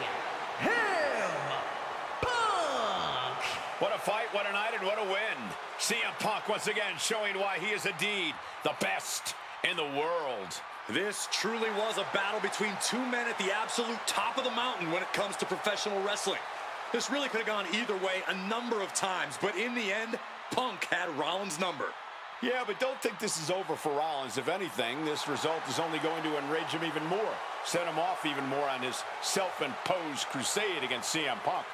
Punk. What a fight, what a night, and what a win. CM Punk once again showing why he is indeed the best in the world. This truly was a battle between two men at the absolute top of the mountain when it comes to professional wrestling. This really could have gone either way a number of times, but in the end, Punk had Rollins' number. Yeah, but don't think this is over for Rollins. If anything, this result is only going to enrage him even more, set him off even more on his self-imposed crusade against CM Punk.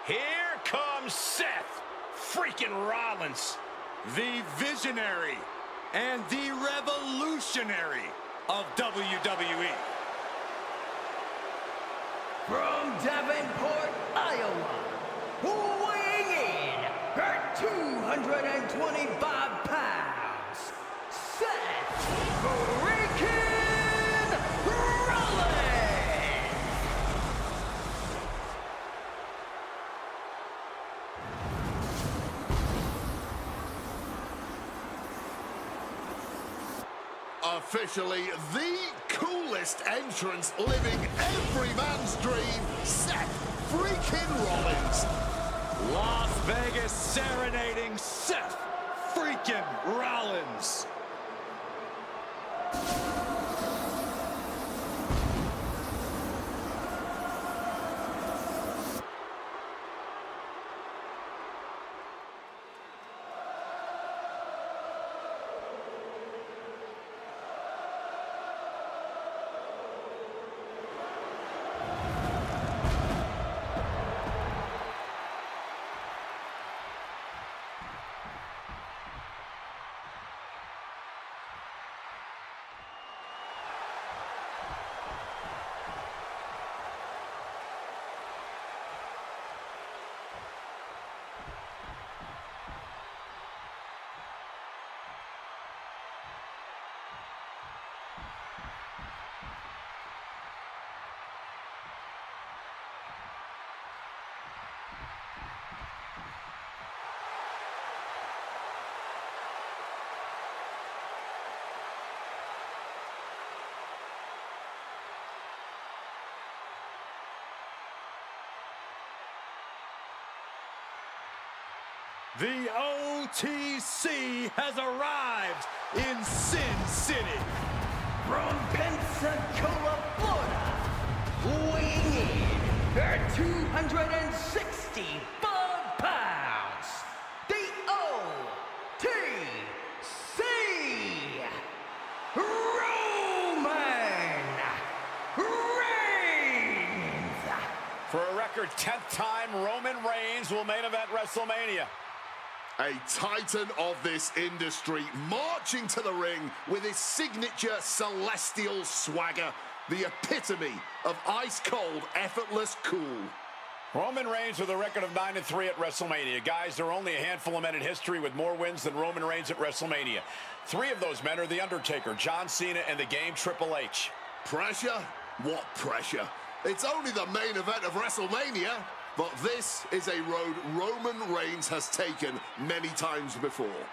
Here comes Seth freaking Rollins, The visionary and the revolutionary of WWE. from Davenport, Iowa, weighing in at 225 pounds, Seth freaking Rollins! Officially the coolest entrance living every man's dream, Seth freaking Rollins. Las Vegas serenading Seth freaking Rollins. The OTC has arrived in Sin City. From Pensacola, Florida, weighing in at 265 pounds, the OTC, Roman Reigns. For a record 10th time, Roman Reigns will main event WrestleMania. A titan of this industry, marching to the ring with his signature celestial swagger, the epitome of ice-cold, effortless cool. Roman Reigns with a record of 9-3 at WrestleMania. Guys, there are only a handful of men in history with more wins than Roman Reigns at WrestleMania. 3 of those men are The Undertaker, John Cena, and the Game Triple H. Pressure? What pressure? It's only the main event of WrestleMania. But this is a road Roman Reigns has taken many times before.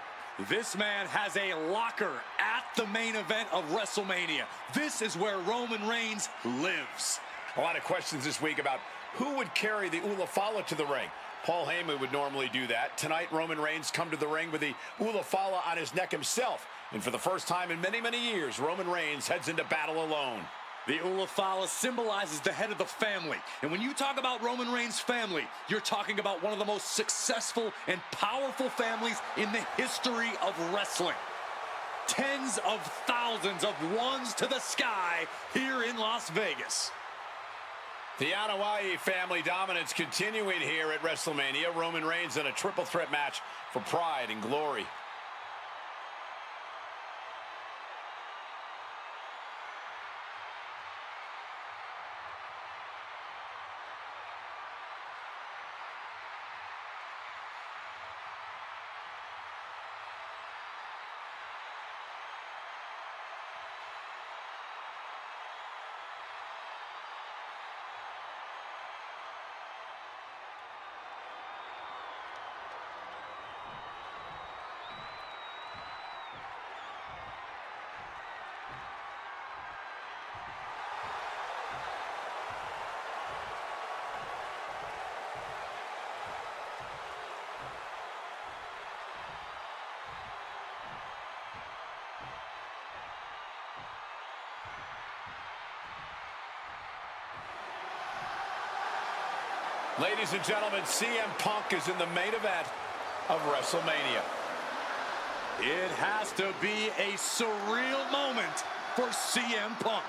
This man has a locker at the main event of WrestleMania. This is where Roman Reigns lives. A lot of questions this week about who would carry the Ulafala to the ring. Paul Heyman would normally do that. Tonight, Roman Reigns come to the ring with the Ulafala on his neck himself. And for the first time in many, many years, Roman Reigns heads into battle alone. The Ulafala symbolizes the head of the family. And when you talk about Roman Reigns' family, you're talking about one of the most successful and powerful families in the history of wrestling. Tens of thousands of ones to the sky here in Las Vegas. The Anoa'i family dominance continuing here at WrestleMania. Roman Reigns in a triple threat match for pride and glory. Ladies and gentlemen, CM Punk is in the main event of WrestleMania. It has to be a surreal moment for CM Punk.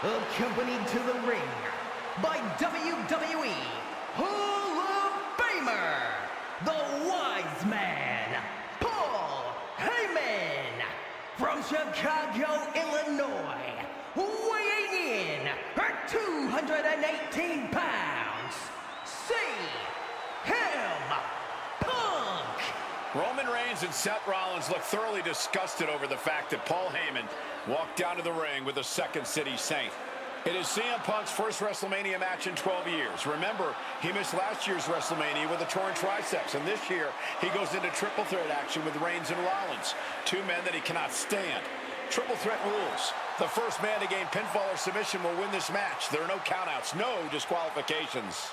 Accompanied to the ring by WWE Hall of Famer, the Wise Man, Paul Heyman, from Chicago, Illinois, weighing in at 218 pounds, CM Punk. Roman Reigns and Seth Rollins look thoroughly disgusted over the fact that Paul Heyman walked down to the ring with a Second City Saint. It is CM Punk's first WrestleMania match in 12 years. Remember, he missed last year's WrestleMania with a torn triceps, and this year he goes into triple threat action with Reigns and Rollins, 2 men that he cannot stand. Triple threat rules. The first man to gain pinfall or submission will win this match. There are no countouts, no disqualifications.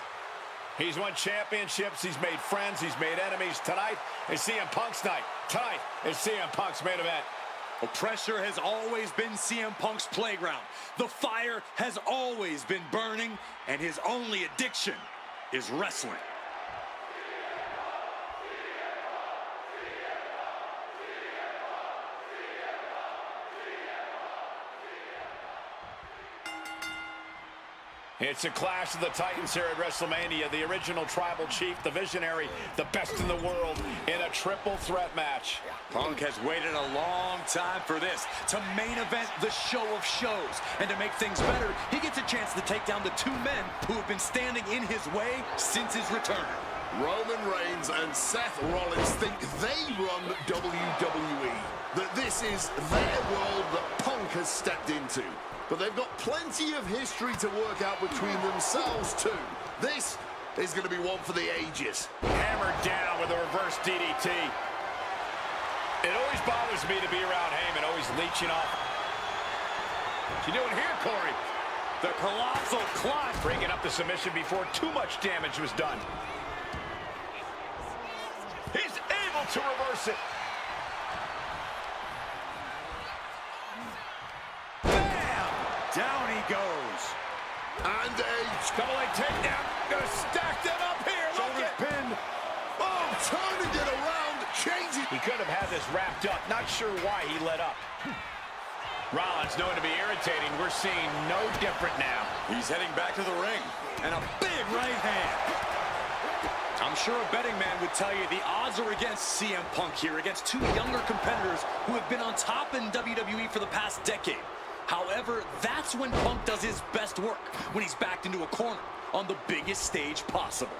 He's won championships, he's made friends, he's made enemies. Tonight is CM Punk's night. Tonight is CM Punk's main event. Well, pressure has always been CM Punk's playground. The fire has always been burning, and his only addiction is wrestling. It's a clash of the Titans here at WrestleMania. The original tribal chief, the visionary, the best in the world in a triple threat match. Punk has waited a long time for this, to main event the show of shows. And to make things better, he gets a chance to take down the 2 men who have been standing in his way since his return. Roman Reigns and Seth Rollins think they run WWE, that this is their world that Punk has stepped into. But they've got plenty of history to work out between themselves, too. This is going to be one for the ages. Hammered down with a reverse DDT. It always bothers me to be around Heyman, always leeching off. What you doing here, Corey? The colossal climb. Breaking up the submission before too much damage was done. He's able to reverse it. Down he goes. And a double leg takedown. Gonna stack that up here. shoulders pinned. Oh, turning it around, changing. He could have had this wrapped up. Not sure why he let up. Rollins known to be irritating. We're seeing no different now. He's heading back to the ring. And a big right hand. I'm sure a betting man would tell you the odds are against CM Punk here, against two younger competitors who have been on top in WWE for the past decade. However, that's when Punk does his best work, when he's backed into a corner on the biggest stage possible.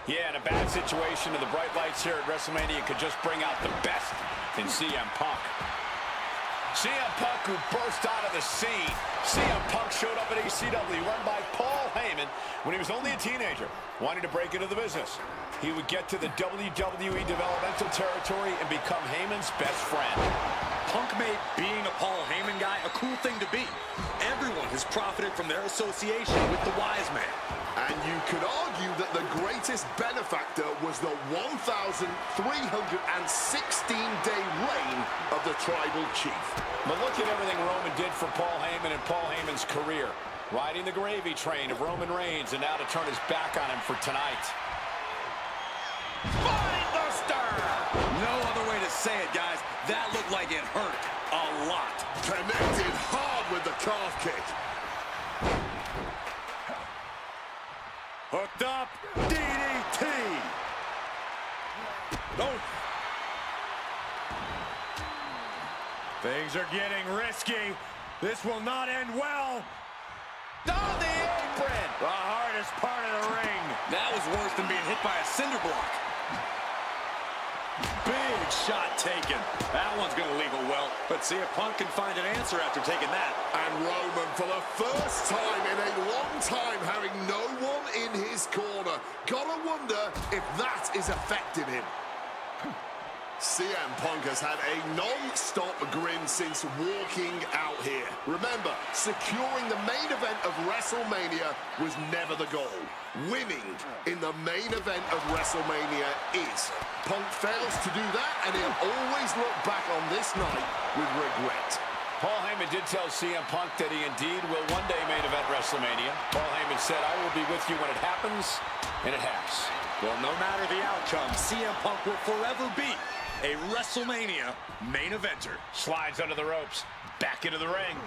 Yeah, in a bad situation, and the bright lights here at WrestleMania could just bring out the best in CM Punk. CM Punk, who burst out of the scene. CM Punk showed up at ECW, run by Paul Heyman, when he was only a teenager, wanting to break into the business. He would get to the WWE developmental territory and become Heyman's best friend. Punk made being a Paul Heyman guy a cool thing to be. Everyone has profited from their association with the Wise Man. And you could argue that the greatest benefactor was the 1,316-day reign of the Tribal Chief. But look at everything Roman did for Paul Heyman and Paul Heyman's career. Riding the gravy train of Roman Reigns, and now to turn his back on him for tonight. Spinebuster! No other way to say it, guys. That looked like it hurt a lot. Connected hard with the calf kick. Hooked up, DDT. Oh. Things are getting risky. This will not end well. On the apron! The hardest part of the ring. That was worse than being hit by a cinder block. Big shot taken. That one's going to leave a welt. But see if Punk can find an answer after taking that. And Roman, for the first time in a long time, having no one in his corner. Gotta wonder if that is affecting him. CM Punk has had a non-stop grin since walking out here. Remember, securing the main event of WrestleMania was never the goal. Winning in the main event of WrestleMania is. Punk fails to do that, and he'll always look back on this night with regret. Paul Heyman did tell CM Punk that he indeed will one day main event WrestleMania. Paul Heyman said, "I will be with you when it happens," and it has. Well, no matter the outcome, CM Punk will forever be a WrestleMania main eventer. Slides under the ropes, back into the ring.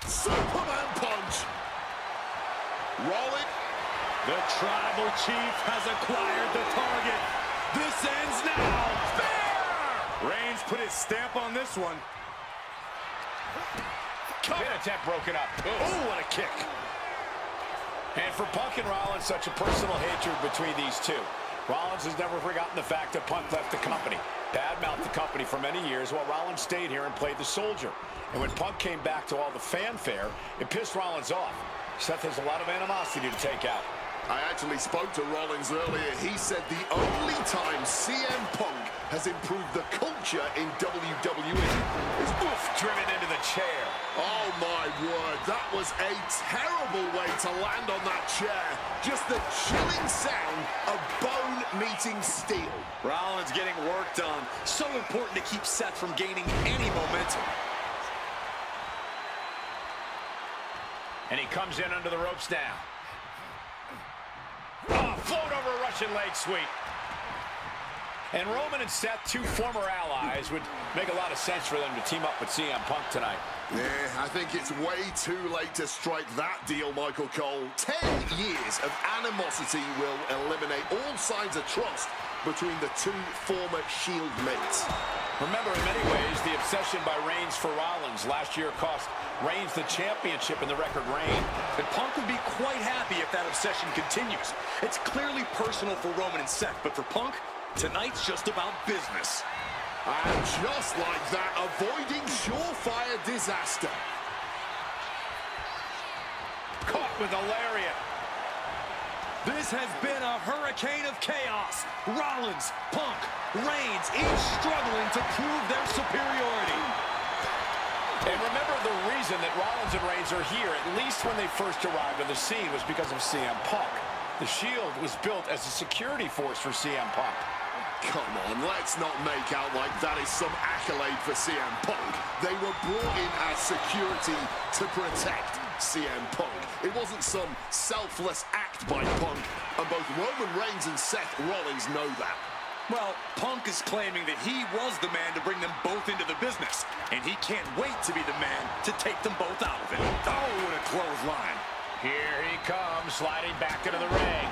Superman punch. Rolling. The Tribal Chief has acquired the target. This ends now. Fair! Reigns put his stamp on this one. Pin attempt broken up. Oh, what a kick. And for Punk and Rollins, such a personal hatred between these two. Rollins has never forgotten the fact that Punk left the company, badmouthed the company for many years, while Rollins stayed here and played the soldier. And when Punk came back to all the fanfare, it pissed Rollins off. Seth has a lot of animosity to take out. I actually spoke to Rollins earlier. He said the only time CM Punk has improved the culture in WWE is Driven into the chair. Oh my word, that was a terrible way to land on that chair. Just the chilling sound of bone meeting steel. Rollins getting work done. So important to keep Seth from gaining any momentum. And he comes in under the ropes now. Oh, float over a Russian leg sweep. And Roman and Seth, two former allies, would make a lot of sense for them to team up with CM Punk tonight. Yeah, I think it's way too late to strike that deal, Michael Cole. 10 years of animosity will eliminate all signs of trust between the two former Shield mates. Remember, in many ways, the obsession by Reigns for Rollins last year cost Reigns the championship in the record reign. And Punk would be quite happy if that obsession continues. It's clearly personal for Roman and Seth, but for Punk, tonight's just about business. And just like that, avoiding surefire disaster. Caught with a lariat. This has been a hurricane of chaos. Rollins, Punk, Reigns, each struggling to prove their superiority. And remember, the reason that Rollins and Reigns are here, at least when they first arrived on the scene, was because of CM Punk. The Shield was built as a security force for CM Punk. Come on, let's not make out like that is some accolade for CM Punk. They were brought in as security to protect CM Punk. It wasn't some selfless act by Punk, and both Roman Reigns and Seth Rollins know that. Well, Punk is claiming that he was the man to bring them both into the business, and he can't wait to be the man to take them both out of it. Oh, what a clothesline. Here he comes, sliding back into the ring.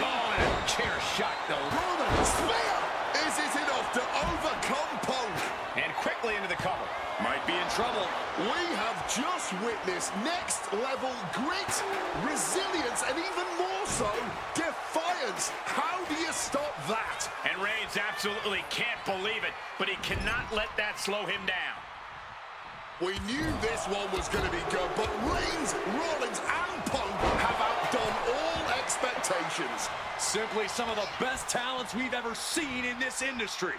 Oh, and a chair shot, though. Roman spear! Is it enough to overcome Punk? And quickly into the cover. Might be in trouble. We have just witnessed next-level grit, resilience, and even more so, defiance. How do you stop that? And Reigns absolutely can't believe it, but he cannot let that slow him down. We knew this one was going to be good, but Reigns, Rollins, and Punk have outdone all expectations. Simply some of the best talents we've ever seen in this industry.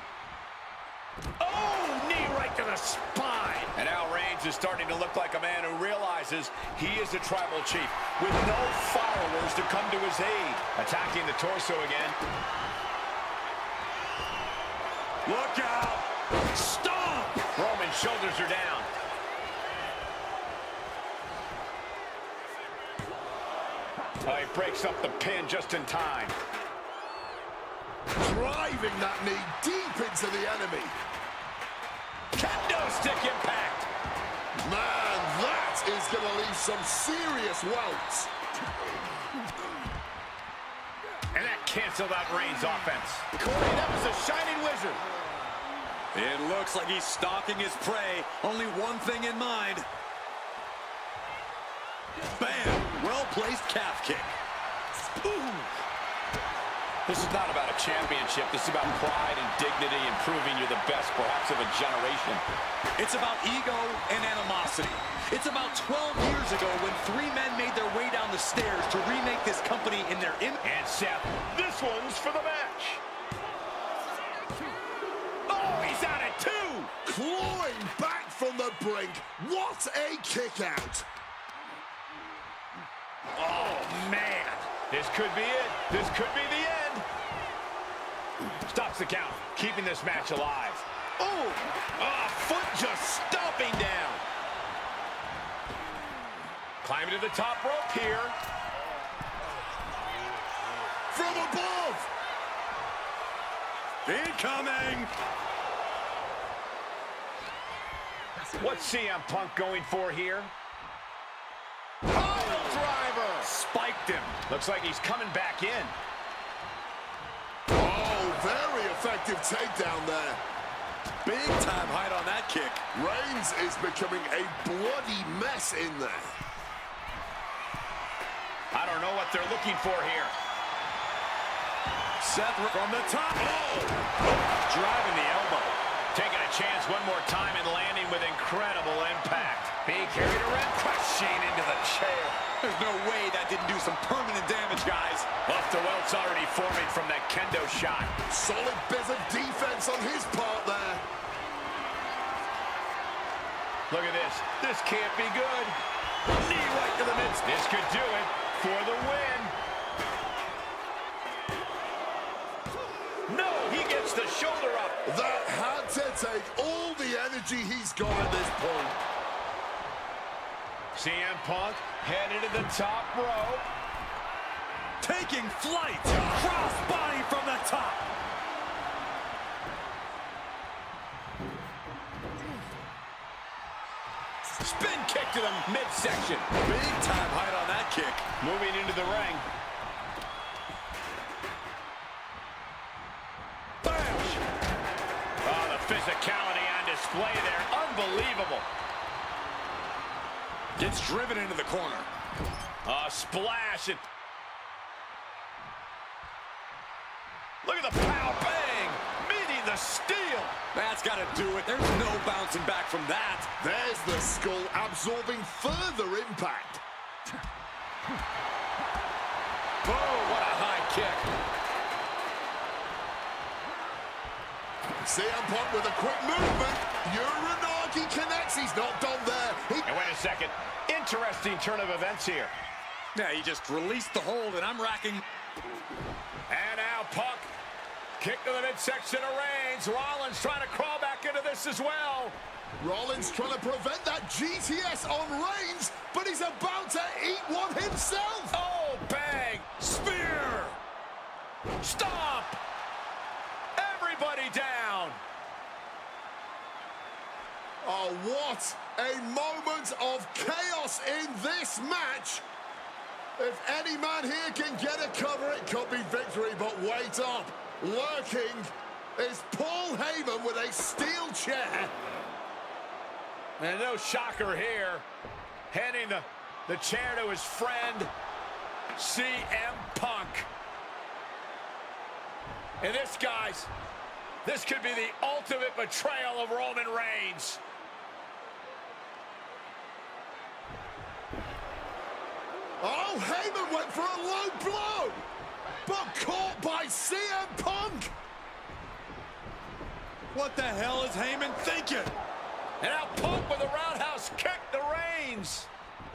Oh, knee right to the spine. And now Reigns is starting to look like a man who realizes he is the tribal chief with no followers to come to his aid. Attacking the torso again. Look out! Stomp! Roman's shoulders are down. Oh, he breaks up the pin just in time. Driving that knee deep into the enemy. Kendo stick impact. Man, that is going to leave some serious welts. And that canceled out Reigns' offense. Corey, that was a shining wizard. It looks like he's stalking his prey. Only one thing in mind. Bam! Well-placed calf kick. Ooh. This is not about a championship. This is about pride and dignity and proving you're the best, perhaps, of a generation. It's about ego and animosity. It's about 12 years ago when three men made their way down the stairs to remake this company in their image. And Seth, this one's for the match. Oh, he's at it too. Clawing back from the brink. What a kick out. Oh, man. This could be it. This could be the end. Stops the count, keeping this match alive. Oh, foot just stomping down. Climbing to the top rope here. From above. Incoming. What's CM Punk going for here? Pile driver. Spiked him. Looks like he's coming back in. Oh, very effective takedown there. Big time height on that kick. Reigns is becoming a bloody mess in there. I don't know what they're looking for here. Seth from the top. Oh! Driving the elbow. Taking a chance one more time and landing with incredible impact. Being carried around, crushing into the chair. There's no way that didn't do some permanent damage, guys. Off the welts already forming from that kendo shot. Solid bit of defense on his part there. Look at this. This can't be good. Knee right to the midst. This could do it for the win. No, he gets the shoulder up. That had to take all the energy he's got at this point. CM Punk headed to the top rope. Taking flight. Cross body from the top. Spin kick to the midsection. Big time height on that kick. Moving into the ring. Bam! Oh, the physicality on display there. Unbelievable. Gets driven into the corner. Splash. Look at the pow bang. Meeting the steel. That's got to do it. There's no bouncing back from that. There's the skull absorbing further impact. Oh, what a high kick. CM Punk with a quick movement. Uranagi connects. He's not done there. And wait a second. Interesting turn of events here. Yeah, he just released the hold, and I'm racking. And now Punk. Kick to the midsection of Reigns. Rollins trying to crawl back into this. this as well. Rollins trying to prevent that GTS on Reigns, but he's about to eat one himself. Oh, bang. Spear. Stomp. Everybody down. Oh, what a moment of chaos in this match. If any man here can get a cover, it could be victory, but wait up. Lurking is Paul Heyman with a steel chair. And no shocker here. Handing the chair to his friend, CM Punk. And this, guys, this could be the ultimate betrayal of Roman Reigns. Oh, Heyman went for a low blow, but caught by CM Punk. What the hell is Heyman thinking? And now Punk with a roundhouse kick to Reigns.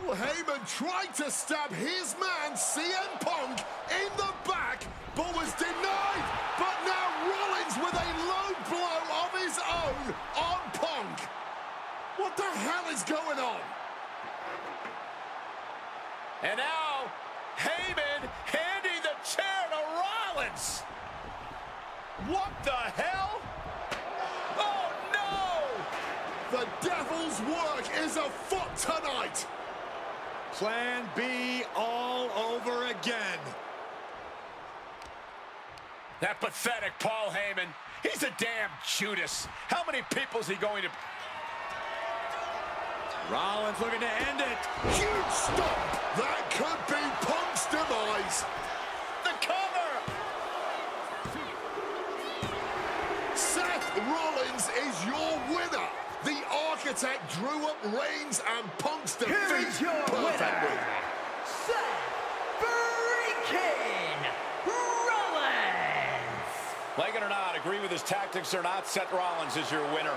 Well, Heyman tried to stab his man, CM Punk, in the back, but was denied. But now Rollins with a low blow of his own on Punk. What the hell is going on? And now Heyman handing the chair to Rollins. What the hell? Oh, no! The devil's work is afoot tonight. Plan B all over again. That pathetic Paul Heyman. He's a damn Judas. How many people is he going to... Rollins looking to end it. Huge stomp. That could be Punk's demise. The cover! Seth Rollins is your winner. The architect drew up Reigns and Punk's defeat Here is your perfectly. winner, Seth freaking Rollins. Like it or not, agree with his tactics or not, Seth Rollins is your winner.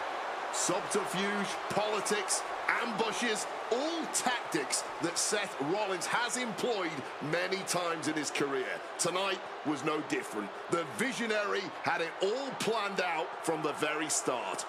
Subterfuge, politics, ambushes, all tactics that Seth Rollins has employed many times in his career. Tonight was no different. The visionary had it all planned out from the very start.